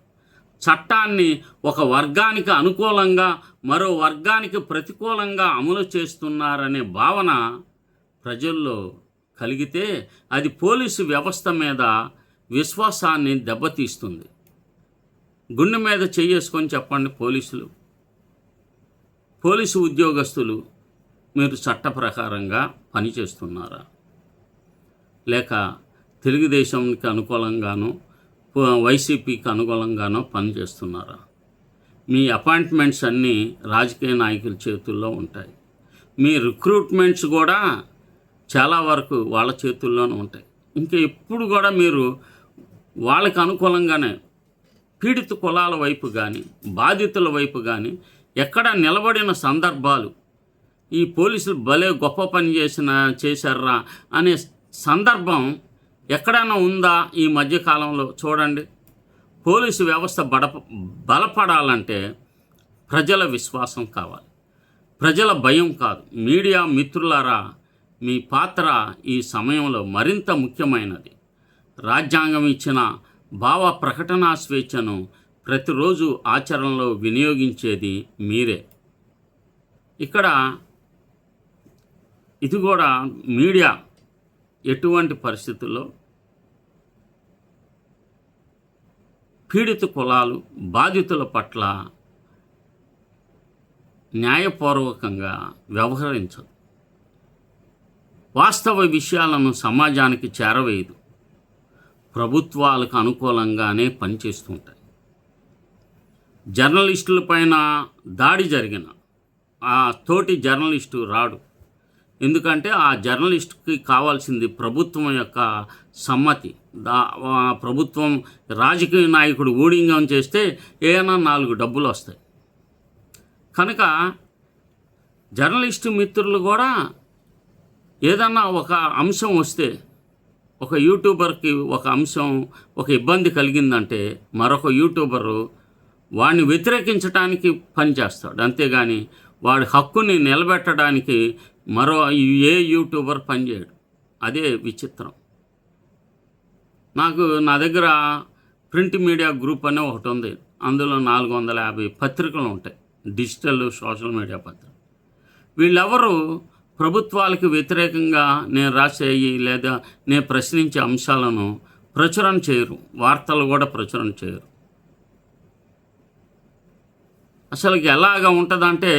చట్టాన్ని ఒక వర్గానికి అనుకూలంగా మరో వర్గానికి ప్రతికూలంగా అమలు చేస్తున్నారనే భావన ప్రజల్లో కలిగితే అది పోలీసు వ్యవస్థ మీద విశ్వాసాన్ని దెబ్బతీస్తుంది. గుండె మీద చేసుకొని చెప్పండి, పోలీసు ఉద్యోగస్తులు మీరు చట్ట ప్రకారంగా పనిచేస్తున్నారా, లేక తెలుగుదేశంకి అనుకూలంగానో వైసీపీకి అనుకూలంగానో పనిచేస్తున్నారా? మీ అపాయింట్మెంట్స్ అన్నీ రాజకీయ నాయకుల చేతుల్లో ఉంటాయి. మీ రిక్రూట్మెంట్స్ కూడా చాలా వరకు వాళ్ళ చేతుల్లోనే ఉంటాయి. ఇంకా ఎప్పుడు కూడా మీరు వాళ్ళకి అనుకూలంగానే పీడిత కులాల వైపు కానీ బాధితుల వైపు కానీ ఎక్కడ నిలబడిన సందర్భాలు, ఈ పోలీసులు భలే గొప్ప పని చేశారా అనే సందర్భం ఎక్కడైనా ఉందా? ఈ మధ్యకాలంలో చూడండి. పోలీసు వ్యవస్థ బలపడాలంటే ప్రజల విశ్వాసం కావాలి, ప్రజల భయం కాదు. మీడియా మిత్రులారా, మీ పాత్ర ఈ సమయంలో మరింత ముఖ్యమైనది. రాజ్యాంగం ఇచ్చిన భావ ప్రకటనా స్వేచ్ఛను ప్రతిరోజు ఆచరణలో వినియోగించేది మీరే. ఇక్కడ ఇది కూడా మీడియా ఎటువంటి పరిస్థితుల్లో పీడిత కులాలు బాధితుల పట్ల న్యాయపూర్వకంగా వ్యవహరించదు, వాస్తవ విషయాలను సమాజానికి చేరవేయదు, ప్రభుత్వాలకు అనుకూలంగానే పనిచేస్తుంటాయి. జర్నలిస్టులపైన దాడి జరిగిన ఆ తోటి జర్నలిస్టు రాడు. ఎందుకంటే ఆ జర్నలిస్టుకి కావాల్సింది ప్రభుత్వం యొక్క సమ్మతి. ప్రభుత్వం రాజకీయ నాయకుడు ఊడింగం చేస్తే ఏమైనా 4 డబ్బులు వస్తాయి. కనుక జర్నలిస్టు మిత్రులు కూడా ఏదన్నా ఒక అంశం వస్తే, ఒక యూట్యూబర్కి ఒక అంశం ఒక ఇబ్బంది కలిగిందంటే మరొక యూట్యూబరు వాడిని వ్యతిరేకించడానికి పనిచేస్తాడు. అంతేగాని వాడి హక్కుని నిలబెట్టడానికి మరో ఏ యూట్యూబర్ పనిచేయడు. అదే విచిత్రం. నా దగ్గర ప్రింట్ మీడియా గ్రూప్ అనే ఒకటి ఉంది. అందులో 450 పత్రికలు ఉంటాయి, డిజిటల్ సోషల్ మీడియా పత్రికలు. వీళ్ళెవరు ప్రభుత్వాలకు వ్యతిరేకంగా నేను రాసేయి లేదా నేను ప్రశ్నించే అంశాలను ప్రచురణ చేయరు, వార్తలు కూడా ప్రచురణ చేయరు. అసలు ఎలాగ ఉంటుందంటే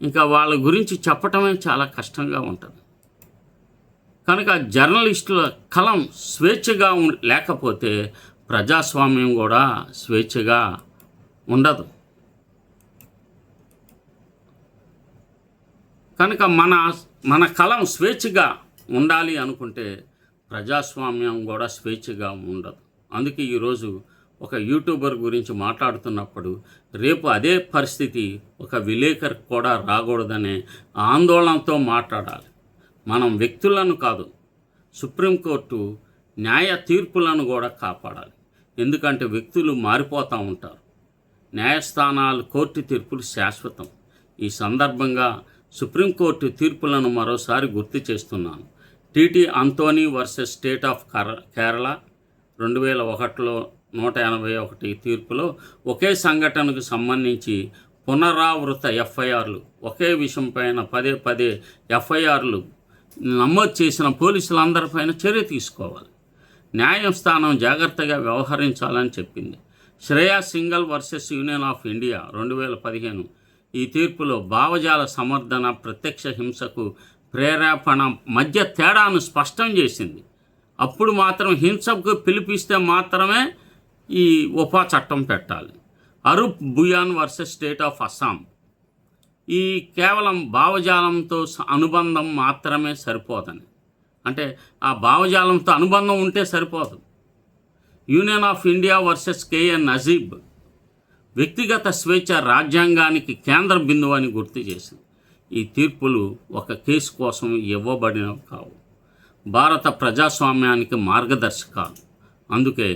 ఇంకా వాళ్ళ గురించి చెప్పటమే చాలా కష్టంగా ఉంటుంది. కనుక జర్నలిస్టుల కలం స్వేచ్ఛగా లేకపోతే ప్రజాస్వామ్యం కూడా స్వేచ్ఛగా ఉండదు. కనుక మన కలం స్వేచ్ఛగా ఉండాలి అనుకుంటే ప్రజాస్వామ్యం కూడా స్వేచ్ఛగా ఉండదు. అందుకే ఈరోజు ఒక యూట్యూబర్ గురించి మాట్లాడుతున్నప్పుడు రేపు అదే పరిస్థితి ఒక విలేకరు కూడా రాకూడదనే ఆందోళనతో మాట్లాడాలి. మనం వ్యక్తులను కాదు, సుప్రీంకోర్టు న్యాయ తీర్పులను కూడా కాపాడాలి. ఎందుకంటే వ్యక్తులు మారిపోతూ ఉంటారు, న్యాయస్థానాలు కోర్టు తీర్పులు శాశ్వతం. ఈ సందర్భంగా సుప్రీంకోర్టు తీర్పులను మరోసారి గుర్తు చేస్తున్నాను. TT Antony versus state of Kerala 2001లో 181 తీర్పులో ఒకే సంఘటనకు సంబంధించి పునరావృత ఎఫ్ఐఆర్లు, ఒకే విషయంపైన పదే ఎఫ్ఐఆర్లు నమోదు చేసిన పోలీసులందరిపైన చర్య తీసుకోవాలి. న్యాయస్థానం జాగ్రత్తగా వ్యవహరించాలని చెప్పింది. Shreya Singhal versus union of India 2015 ఈ తీర్పులో భావజాల సమర్థన ప్రత్యక్ష హింసకు ప్రేరేపణ మధ్య తేడాను స్పష్టం చేసింది. అప్పుడు మాత్రం హింసకు పిలిపిస్తే మాత్రమే ఈ ఉపా చట్టం పెట్టాలి. Arup Bhuyan versus state of Assam ఈ కేవలం భావజాలంతో అనుబంధం మాత్రమే సరిపోదని, అంటే ఆ భావజాలంతో అనుబంధం ఉంటే సరిపోదు. Union of India versus K N Najib వ్యక్తిగత స్వేచ్ఛ రాజ్యాంగానికి కేంద్ర బిందువు అని గుర్తు చేసింది. ఈ తీర్పులు ఒక కేసు కోసం ఇవ్వబడినవి కావు, భారత ప్రజాస్వామ్యానికి మార్గదర్శకాలు. అందుకే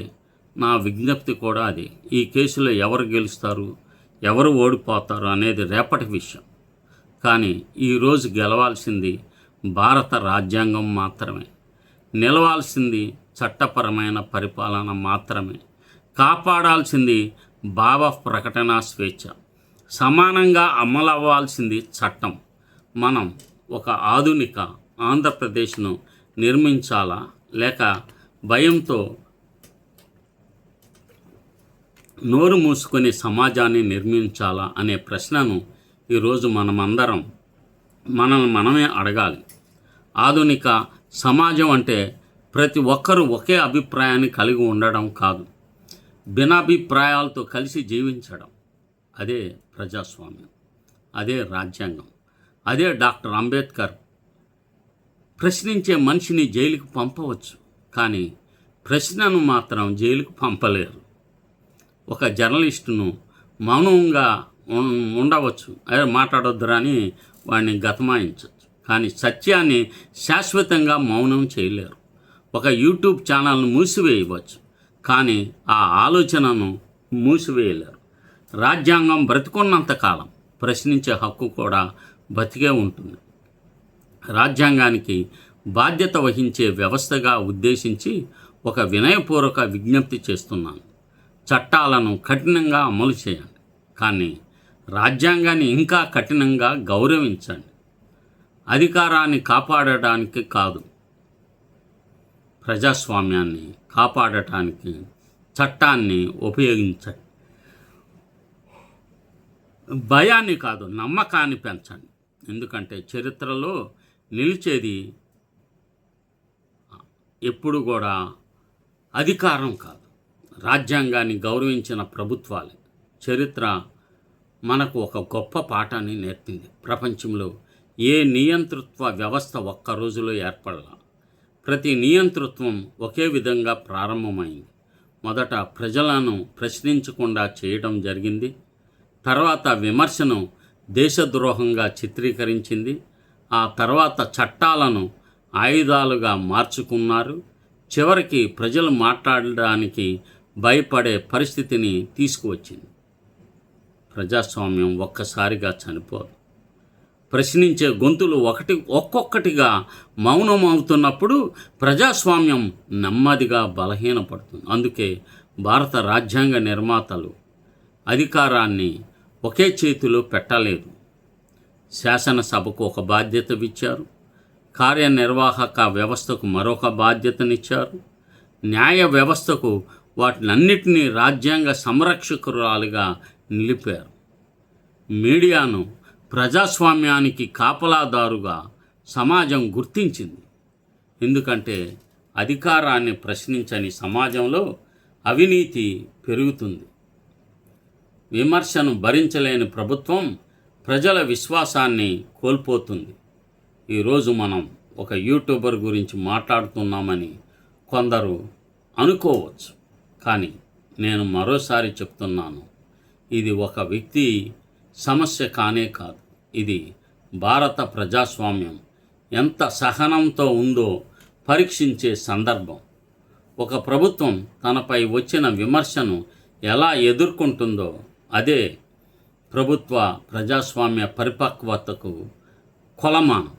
నా విజ్ఞప్తి కూడా అది. ఈ కేసులో ఎవరు గెలుస్తారు, ఎవరు ఓడిపోతారు అనేది రేపటి విషయం. కానీ ఈరోజు గెలవాల్సింది భారత రాజ్యాంగం మాత్రమే, నిలవాల్సింది చట్టపరమైన పరిపాలన మాత్రమే, కాపాడాల్సింది భావ ప్రకటన స్వేచ్ఛ, సమానంగా అమలవ్వాల్సింది చట్టం. మనం ఒక ఆధునిక ఆంధ్రప్రదేశ్ను నిర్మించాలా, లేక భయంతో నోరు మూసుకొని సమాజాన్ని నిర్మించాలా అనే ప్రశ్నను ఈరోజు మనమందరం మనమే అడగాలి. ఆధునిక సమాజం అంటే ప్రతి ఒక్కరూ ఒకే అభిప్రాయాన్ని కలిగి ఉండడం కాదు, భిన్నాభిప్రాయాలతో కలిసి జీవించడం. అదే ప్రజాస్వామ్యం, అదే రాజ్యాంగం, అదే డాక్టర్ అంబేద్కర్. ప్రశ్నించే మనిషిని జైలుకు పంపవచ్చు, కానీ ప్రశ్నను మాత్రం జైలుకు పంపలేరు. ఒక జర్నలిస్టును మౌనంగా ఉండవచ్చు, అదే మాట్లాడొద్దురా అని వాడిని గతమాయించవచ్చు, కానీ సత్యాన్ని శాశ్వతంగా మౌనం చేయలేరు. ఒక యూట్యూబ్ ఛానల్ను మూసివేయవచ్చు, కానీ ఆ ఆలోచనను మూసివేయలేరు. రాజ్యాంగం బ్రతికున్నంతకాలం ప్రశ్నించే హక్కు కూడా బతికే ఉంటుంది. రాజ్యాంగానికి బాధ్యత వహించే వ్యవస్థగా ఉద్దేశించి ఒక వినయపూర్వక విజ్ఞప్తి చేస్తున్నాను. చట్టాలను కఠినంగా అమలు చేయండి, కానీ రాజ్యాంగాన్ని ఇంకా కఠినంగా గౌరవించండి. అధికారాన్ని కాపాడటానికి కాదు, ప్రజాస్వామ్యాన్ని కాపాడటానికి చట్టాన్ని ఉపయోగించండి. భయాన్ని కాదు, నమ్మకాన్ని పెంచండి. ఎందుకంటే చరిత్రలో నిలిచేది ఎప్పుడు కూడా అధికారం కాదు, రాజ్యాంగాన్ని గౌరవించిన ప్రభుత్వాలే. చరిత్ర మనకు ఒక గొప్ప పాఠాన్ని నేర్పింది. ప్రపంచంలో ఏ నియంతృత్వ వ్యవస్థ ఒక్క రోజులో ఏర్పడాల. ప్రతి నియంతృత్వం ఒకే విధంగా ప్రారంభమైంది. మొదట ప్రజలను ప్రశ్నించకుండా చేయడం జరిగింది, తర్వాత విమర్శను దేశద్రోహంగా చిత్రీకరించింది, ఆ తర్వాత చట్టాలను ఆయుధాలుగా మార్చుకున్నారు, చివరికి ప్రజలు మాట్లాడడానికి భయపడే పరిస్థితిని తీసుకువచ్చింది. ప్రజాస్వామ్యం ఒక్కసారిగా చనిపోదు. ప్రశ్నించే గొంతులు ఒక్కొక్కటిగా మౌనమవుతున్నప్పుడు ప్రజాస్వామ్యం నెమ్మదిగా బలహీనపడుతుంది. అందుకే భారత రాజ్యాంగ నిర్మాతలు అధికారాన్ని ఒకే చేతిలో పెట్టలేదు. శాసనసభకు ఒక బాధ్యత ఇచ్చారు, కార్యనిర్వాహక వ్యవస్థకు మరొక బాధ్యతనిచ్చారు, న్యాయ వ్యవస్థకు వాటినన్నిటినీ రాజ్యాంగ సంరక్షకురాలుగా నిలిపారు. మీడియాను ప్రజాస్వామ్యానికి కాపలాదారుగా సమాజం గుర్తించింది. ఎందుకంటే అధికారాన్ని ప్రశ్నించని సమాజంలో అవినీతి పెరుగుతుంది. విమర్శను భరించలేని ప్రభుత్వం ప్రజల విశ్వాసాన్ని కోల్పోతుంది. ఈరోజు మనం ఒక యూట్యూబర్ గురించి మాట్లాడుతున్నామని కొందరు అనుకోవచ్చు, కానీ నేను మరోసారి చెప్తున్నాను, ఇది ఒక వ్యక్తి సమస్య కానే కాదు. ఇది భారత ప్రజాస్వామ్యం ఎంత సహనంతో ఉందో పరీక్షించే సందర్భం. ఒక ప్రభుత్వం తనపై వచ్చిన విమర్శను ఎలా ఎదుర్కొంటుందో అదే ప్రభుత్వ ప్రజాస్వామ్య పరిపక్వతకు కొలమానం.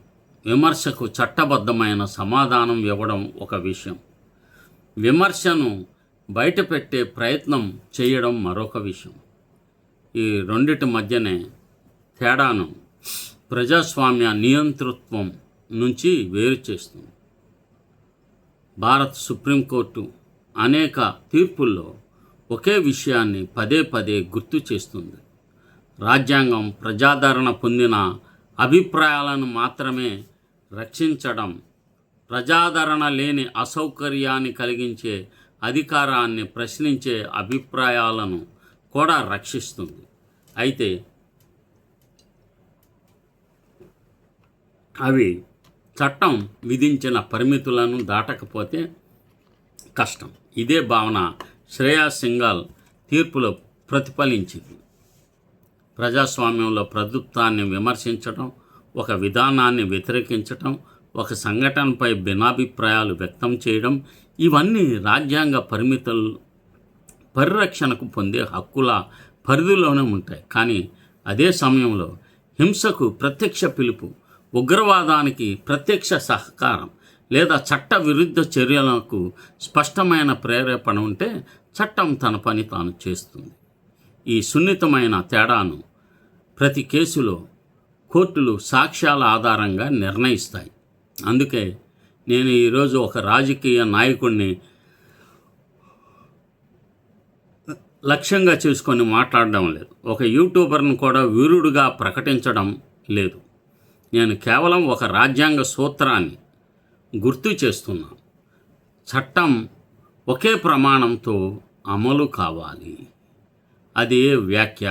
విమర్శకు చట్టబద్ధమైన సమాధానం ఇవ్వడం ఒక విషయం, విమర్శను బయటపెట్టే ప్రయత్నం చేయడం మరొక విషయం. ఈ రెండిటి మధ్యనే తేడాను ప్రజాస్వామ్య నియంతృత్వం నుంచి వేరు చేస్తుంది. భారత సుప్రీంకోర్టు అనేక తీర్పుల్లో ఒకే విషయాన్ని పదే పదే గుర్తు చేస్తుంది. రాజ్యాంగం ప్రజాదరణ పొందిన అభిప్రాయాలను మాత్రమే రక్షించడం, ప్రజాదరణ లేని అసౌకర్యాన్ని కలిగించే అధికారాన్ని ప్రశ్నించే అభిప్రాయాలను కూడా రక్షిస్తుంది. అయితే అవి చట్టం విధించిన పరిమితులను దాటకపోతే కష్టం. ఇదే భావన శ్రేయా సింఘాల్ తీర్పులో ప్రతిఫలించింది. ప్రజాస్వామ్యంలో ప్రభుత్వాన్ని విమర్శించడం, ఒక విధానాన్ని వ్యతిరేకించటం, ఒక సంఘటనపై భిన్నాభిప్రాయాలు వ్యక్తం చేయడం, ఇవన్నీ రాజ్యాంగ పరిరక్షణకు పొందే హక్కుల పరిధిలోనే ఉంటాయి. కానీ అదే సమయంలో హింసకు ప్రత్యక్ష పిలుపు, ఉగ్రవాదానికి ప్రత్యక్ష సహకారం లేదా చట్ట విరుద్ధ చర్యలకు స్పష్టమైన ప్రేరేపణ ఉంటే చట్టం తన పని తాను చేస్తుంది. ఈ సున్నితమైన తేడాను ప్రతి కేసులో కోర్టులు సాక్ష్యాల ఆధారంగా నిర్ణయిస్తాయి. అందుకే నేను ఈరోజు ఒక రాజకీయ నాయకుడిని లక్ష్యంగా చేసుకొని మాట్లాడడం లేదు. ఒక యూట్యూబర్ను కూడా వీరుడుగా ప్రకటించడం లేదు. నేను కేవలం ఒక రాజ్యాంగ సూత్రాన్ని గుర్తు చేస్తున్నాను. చట్టం ఒకే ప్రమాణంతో అమలు కావాలి. అది వ్యాఖ్య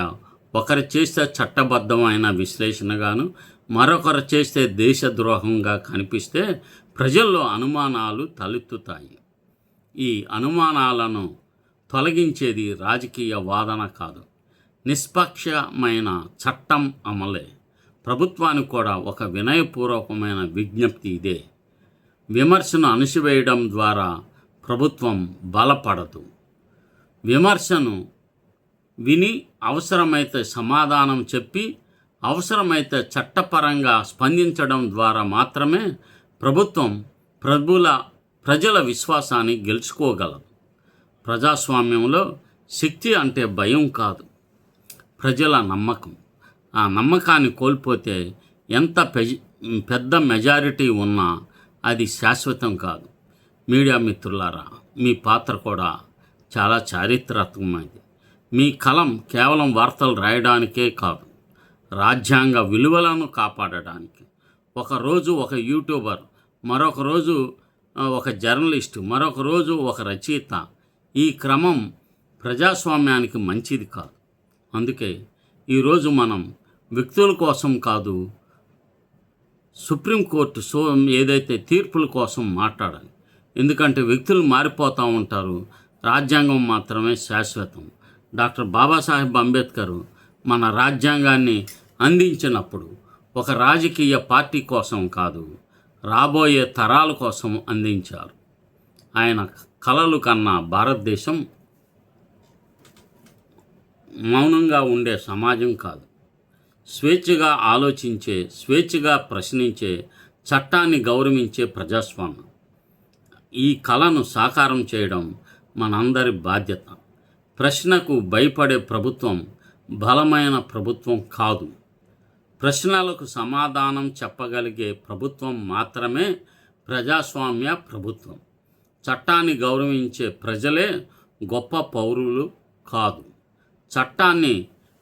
ఒకరు చేస్తే చట్టబద్ధమైన విశ్లేషణగాను, మరొకరు చేస్తే దేశద్రోహంగా కనిపిస్తే ప్రజల్లో అనుమానాలు తలెత్తుతాయి. ఈ అనుమానాలను తొలగించేది రాజకీయ వాదన కాదు, నిష్పక్షమైన చట్టం అమలే. ప్రభుత్వానికి కూడా ఒక వినయపూర్వకమైన విజ్ఞప్తి ఇదే: విమర్శను అణిచివేయడం ద్వారా ప్రభుత్వం బలపడదు. విమర్శను విని అవసరమైతే సమాధానం చెప్పి, అవసరమైతే చట్టపరంగా స్పందించడం ద్వారా మాత్రమే ప్రభుత్వం ప్రజల విశ్వాసాన్ని గెలుచుకోగలదు. ప్రజాస్వామ్యంలో శక్తి అంటే భయం కాదు, ప్రజల నమ్మకం. ఆ నమ్మకాన్ని కోల్పోతే ఎంత పెద్ద మెజారిటీ ఉన్నా అది శాశ్వతం కాదు. మీడియా మిత్రులారా, మీ పాత్ర కూడా చాలా చారిత్రాత్మకమైనది. మీ కలం కేవలం వార్తలు రాయడానికే కాదు, రాజ్యాంగ విలువలను కాపాడడానికి. ఒకరోజు ఒక యూట్యూబర్, మరొక రోజు ఒక జర్నలిస్టు, మరొక రోజు ఒక రచయిత. ఈ క్రమం ప్రజాస్వామ్యానికి మంచిది కాదు. అందుకే ఈరోజు మనం వ్యక్తుల కోసం కాదు, సుప్రీంకోర్టు ఏదైతే తీర్పుల కోసం మాట్లాడాలి. ఎందుకంటే వ్యక్తులు మారిపోతూ ఉంటారు, రాజ్యాంగం మాత్రమే శాశ్వతం. డాక్టర్ బాబాసాహెబ్ అంబేద్కర్ మన రాజ్యాంగాన్ని అందించినప్పుడు ఒక రాజకీయ పార్టీ కోసం కాదు, రాబోయే తరాల కోసం అందించారు. ఆయన కలలు కన్నా భారతదేశం మౌనంగా ఉండే సమాజం కాదు, స్వేచ్ఛగా ఆలోచించే, స్వేచ్ఛగా ప్రశ్నించే, చట్టాన్ని గౌరవించే ప్రజాస్వామ్యం. ఈ కళను సాకారం చేయడం మనందరి బాధ్యత. ప్రశ్నకు భయపడే ప్రభుత్వం బలమైన ప్రభుత్వం కాదు. ప్రశ్నలకు సమాధానం చెప్పగలిగే ప్రభుత్వం మాత్రమే ప్రజాస్వామ్య ప్రభుత్వం. చట్టాన్ని గౌరవించే ప్రజలే గొప్ప పౌరులు కాదు, చట్టాన్ని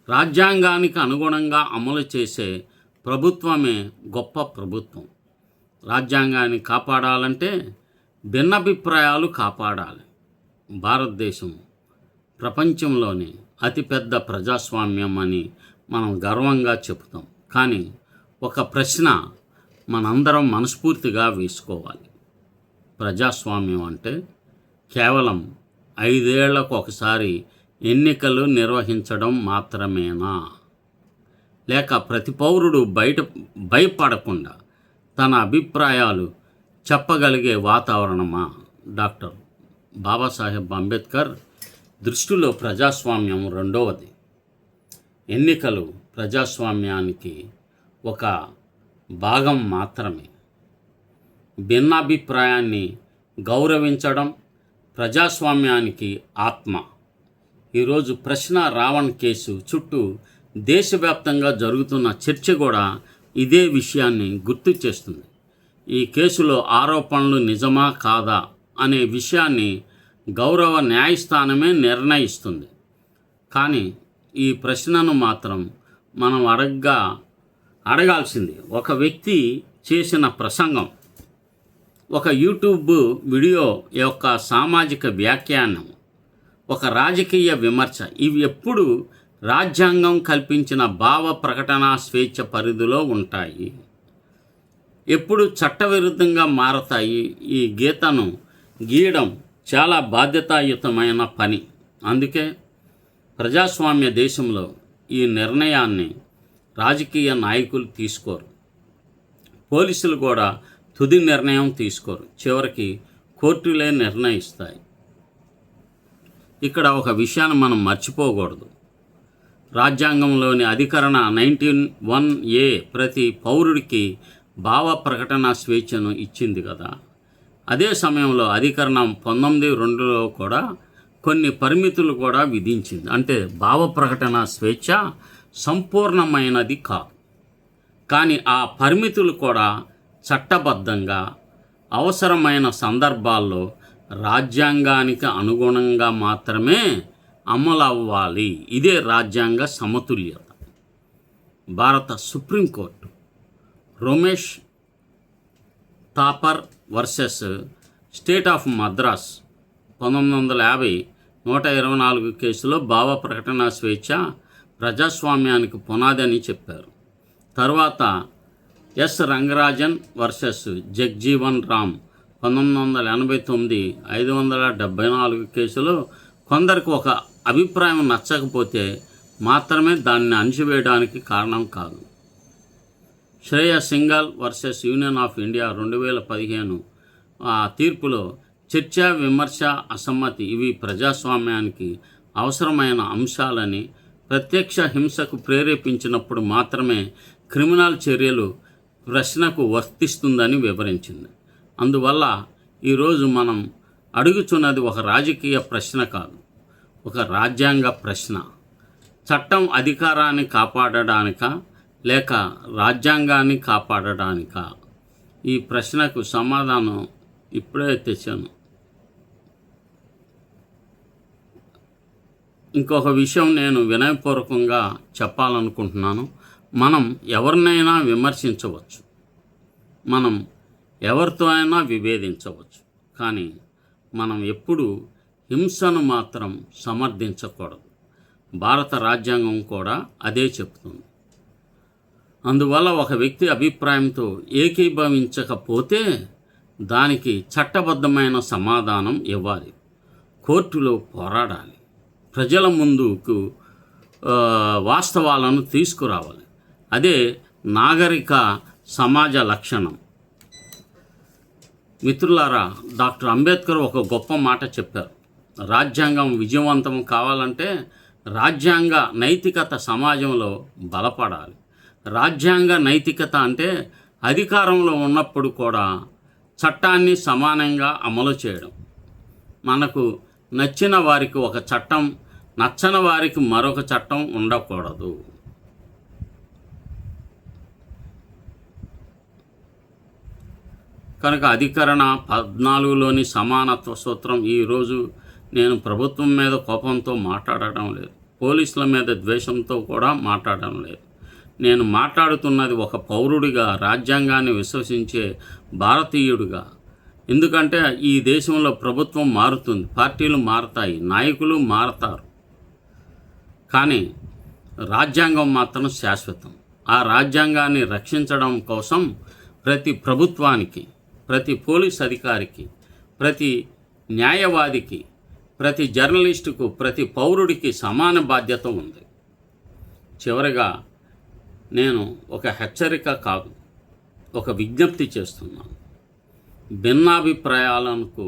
రాజ్యాంగానికి అనుగుణంగా అమలు చేసే ప్రభుత్వమే గొప్ప ప్రభుత్వం. రాజ్యాంగాన్ని కాపాడాలంటే భిన్నాభిప్రాయాలు కాపాడాలి. భారతదేశం ప్రపంచంలోనే అతిపెద్ద ప్రజాస్వామ్యం అని మనం గర్వంగా చెబుతాం. కానీ ఒక ప్రశ్న మనందరం మనస్ఫూర్తిగా వేసుకోవాలి: ప్రజాస్వామ్యం అంటే కేవలం 5 ఏళ్లకు ఒకసారి ఎన్నికలు నిర్వహించడం మాత్రమేనా? లేక ప్రతి పౌరుడు భయపడకుండా తన అభిప్రాయాలు చెప్పగలిగే వాతావరణమా? డాక్టర్ బాబాసాహెబ్ అంబేద్కర్ దృష్టిలో ప్రజాస్వామ్యం రెండవది. ఎన్నికలు ప్రజాస్వామ్యానికి ఒక భాగం మాత్రమే. భిన్నాభిప్రాయాన్ని గౌరవించడం ప్రజాస్వామ్యానికి ఆత్మ. ఈరోజు ప్రశ్న రావణ్ కేసు చుట్టూ దేశవ్యాప్తంగా జరుగుతున్న చర్చ కూడా ఇదే విషయాన్ని గుర్తు చేస్తుంది. ఈ కేసులో ఆరోపణలు నిజమా కాదా అనే విషయాన్ని గౌరవ న్యాయస్థానమే నిర్ణయిస్తుంది. కానీ ఈ ప్రశ్నను మాత్రం మనం అడగాల్సింది: ఒక వ్యక్తి చేసిన ప్రసంగం, ఒక యూట్యూబ్ వీడియో యొక్క సామాజిక వ్యాఖ్యానం, ఒక రాజకీయ విమర్శ, ఇవి ఎప్పుడు రాజ్యాంగం కల్పించిన భావ ప్రకటన స్వేచ్ఛ పరిధిలో ఉంటాయి. ఎప్పుడు చట్టవిరుద్ధంగా మారతాయి. ఈ గీతను గీయడం చాలా బాధ్యతాయుతమైన పని. అందుకే ప్రజాస్వామ్య దేశంలో ఈ నిర్ణయాన్ని రాజకీయ నాయకులు తీసుకోరు, పోలీసులు కూడా తుది నిర్ణయం తీసుకోరు, చివరికి కోర్టులే నిర్ణయిస్తాయి. ఇక్కడ ఒక విషయాన్ని మనం మర్చిపోకూడదు. రాజ్యాంగంలోని అధికరణ 19(1)(a) ప్రతి పౌరుడికి భావ ప్రకటన స్వేచ్ఛను ఇచ్చింది కదా. అదే సమయంలో అధికరణం 19(2)లో కూడా కొన్ని పరిమితులు కూడా విధించింది. అంటే భావ ప్రకటన స్వేచ్ఛ సంపూర్ణమైనది కాదు, కానీ ఆ పరిమితులు కూడా చట్టబద్ధంగా అవసరమైన సందర్భాల్లో రాజ్యాంగానికి అనుగుణంగా మాత్రమే అమలు అవ్వాలి. ఇదే రాజ్యాంగ సమతుల్యత. భారత supreme court Ramesh Thapar versus state of Madras 1950 124 కేసులో భావ ప్రకటన స్వేచ్ఛ ప్రజాస్వామ్యానికి పునాది అని చెప్పారు. తర్వాత ఎస్ రంగరాజన్ వర్సెస్ జగ్జీవన్ రామ్ 1989 574 కేసులో కొందరికి ఒక అభిప్రాయం నచ్చకపోతే మాత్రమే దాన్ని అణిచివేయడానికి కారణం కాదు. Shreya Singhal versus union of India 2015 ఆ తీర్పులో చర్చ, విమర్శ, అసమ్మతి ఇవి ప్రజాస్వామ్యానికి అవసరమైన అంశాలని, ప్రత్యక్ష హింసకు ప్రేరేపించినప్పుడు మాత్రమే క్రిమినల్ చర్యలు ప్రశ్నకు వర్తిస్తుందని వివరించింది. అందువల్ల ఈరోజు మనం అడుగుచున్నది ఒక రాజకీయ ప్రశ్న కాదు, ఒక రాజ్యాంగ ప్రశ్న. చట్టం అధికారాన్ని కాపాడడానికా లేక రాజ్యాంగాన్ని కాపాడడానికా? ఈ ప్రశ్నకు సమాధానం ఇప్పుడే తెచ్చాను. ఇంకొక విషయం నేను వినయపూర్వకంగా చెప్పాలనుకుంటున్నాను. మనం ఎవరినైనా విమర్శించవచ్చు, మనం ఎవరితో అయినా విభేదించవచ్చు, కానీ మనం ఎప్పుడూ హింసను మాత్రం సమర్థించకూడదు. భారత రాజ్యాంగం కూడా అదే చెప్తుంది. అందువల్ల ఒక వ్యక్తి అభిప్రాయంతో ఏకీభవించకపోతే దానికి చట్టబద్ధమైన సమాధానం ఇవ్వాలి, కోర్టులో పోరాడాలి, ప్రజల ముందుకు వాస్తవాలను తీసుకురావాలి. అదే నాగరిక సమాజ లక్షణం. మిత్రులారా, డాక్టర్ అంబేద్కర్ ఒక గొప్ప మాట చెప్పారు. రాజ్యాంగం విజయవంతం కావాలంటే రాజ్యాంగ నైతికత సమాజంలో బలపడాలి. రాజ్యాంగ నైతికత అంటే అధికారంలో ఉన్నప్పుడు కూడా చట్టాన్ని సమానంగా అమలు చేయడం. మనకు నచ్చిన వారికి ఒక చట్టం, నచ్చని వారికి మరొక చట్టం ఉండకూడదు. కనుక అధికరణ 14లోని సమానత్వ సూత్రం ఈరోజు నేను ప్రభుత్వం మీద కోపంతో మాట్లాడడం లేదు, పోలీసుల మీద ద్వేషంతో కూడా మాట్లాడడం లేదు. నేను మాట్లాడుతున్నది ఒక పౌరుడిగా, రాజ్యాంగాన్ని విశ్వసించే భారతీయుడిగా. ఎందుకంటే ఈ దేశంలో ప్రభుత్వం మారుతుంది, పార్టీలు మారతాయి, నాయకులు మారతారు, కానీ రాజ్యాంగం మాత్రం శాశ్వతం. ఆ రాజ్యాంగాన్ని రక్షించడం కోసం ప్రతి ప్రభుత్వానికి, ప్రతి పోలీస్ అధికారికి, ప్రతి న్యాయవాదికి, ప్రతి జర్నలిస్టుకు, ప్రతి పౌరుడికి సమాన బాధ్యత ఉంది. చివరిగా నేను ఒక హెచ్చరిక కాదు, ఒక విజ్ఞప్తి చేస్తున్నాను. భిన్నాభిప్రాయాలకు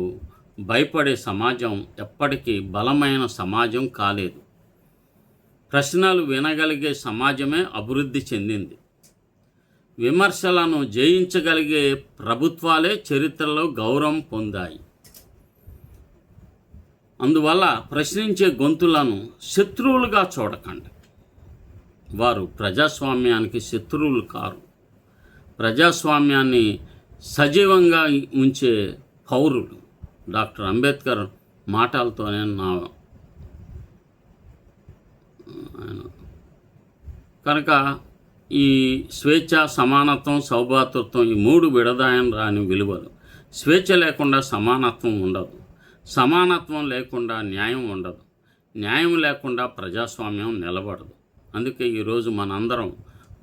భయపడే సమాజం ఎప్పటికీ బలమైన సమాజం కాలేదు. ప్రశ్నలు వినగలిగే సమాజమే అభివృద్ధి చెందింది. విమర్శలను జయించగలిగే ప్రభుత్వాలే చరిత్రలో గౌరవం పొందాయి. అందువల్ల ప్రశ్నించే గొంతులను శత్రువులుగా చూడకండి. వారు ప్రజాస్వామ్యానికి శత్రువులు కారు. ప్రజాస్వామ్యాన్ని సజీవంగా ఉంచే పౌరులు. డాక్టర్ అంబేద్కర్ మాటలతోనే కనుక ఈ స్వేచ్ఛ, సమానత్వం, సౌభాతృత్వం ఈ 3 విడదాయం రాని విలువలు. స్వేచ్ఛ లేకుండా సమానత్వం ఉండదు, సమానత్వం లేకుండా న్యాయం ఉండదు, న్యాయం లేకుండా ప్రజాస్వామ్యం నిలబడదు. అందుకే ఈరోజు మనందరం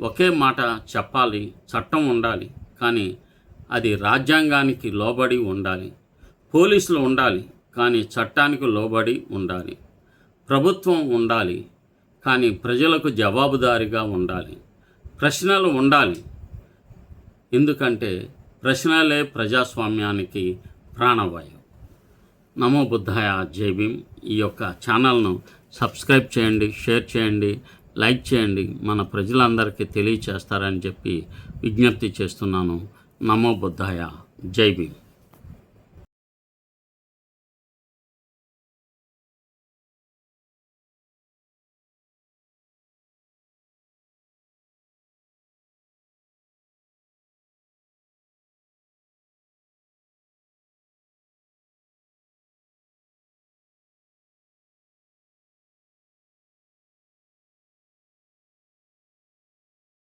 ఒకే మాట చెప్పాలి, చట్టం ఉండాలి, కానీ అది రాజ్యాంగానికి లోబడి ఉండాలి. పోలీసులు ఉండాలి, కానీ చట్టానికి లోబడి ఉండాలి. ప్రభుత్వం ఉండాలి, కానీ ప్రజలకు జవాబుదారీగా ఉండాలి. ప్రశ్నలు ఉండాలి, ఎందుకంటే ప్రశ్నలే ప్రజాస్వామ్యానికి ప్రాణవాయువు. నమో బుద్ధాయ, జై భీమ్. ఈ యొక్క ఛానల్ను సబ్స్క్రైబ్ చేయండి, షేర్ చేయండి, లైక్ చేయండి. మన ప్రజలందరికీ తెలియచేస్తారని చెప్పి విజ్ఞప్తి చేస్తున్నాను. నమో బుద్ధాయ, జై భీమ్.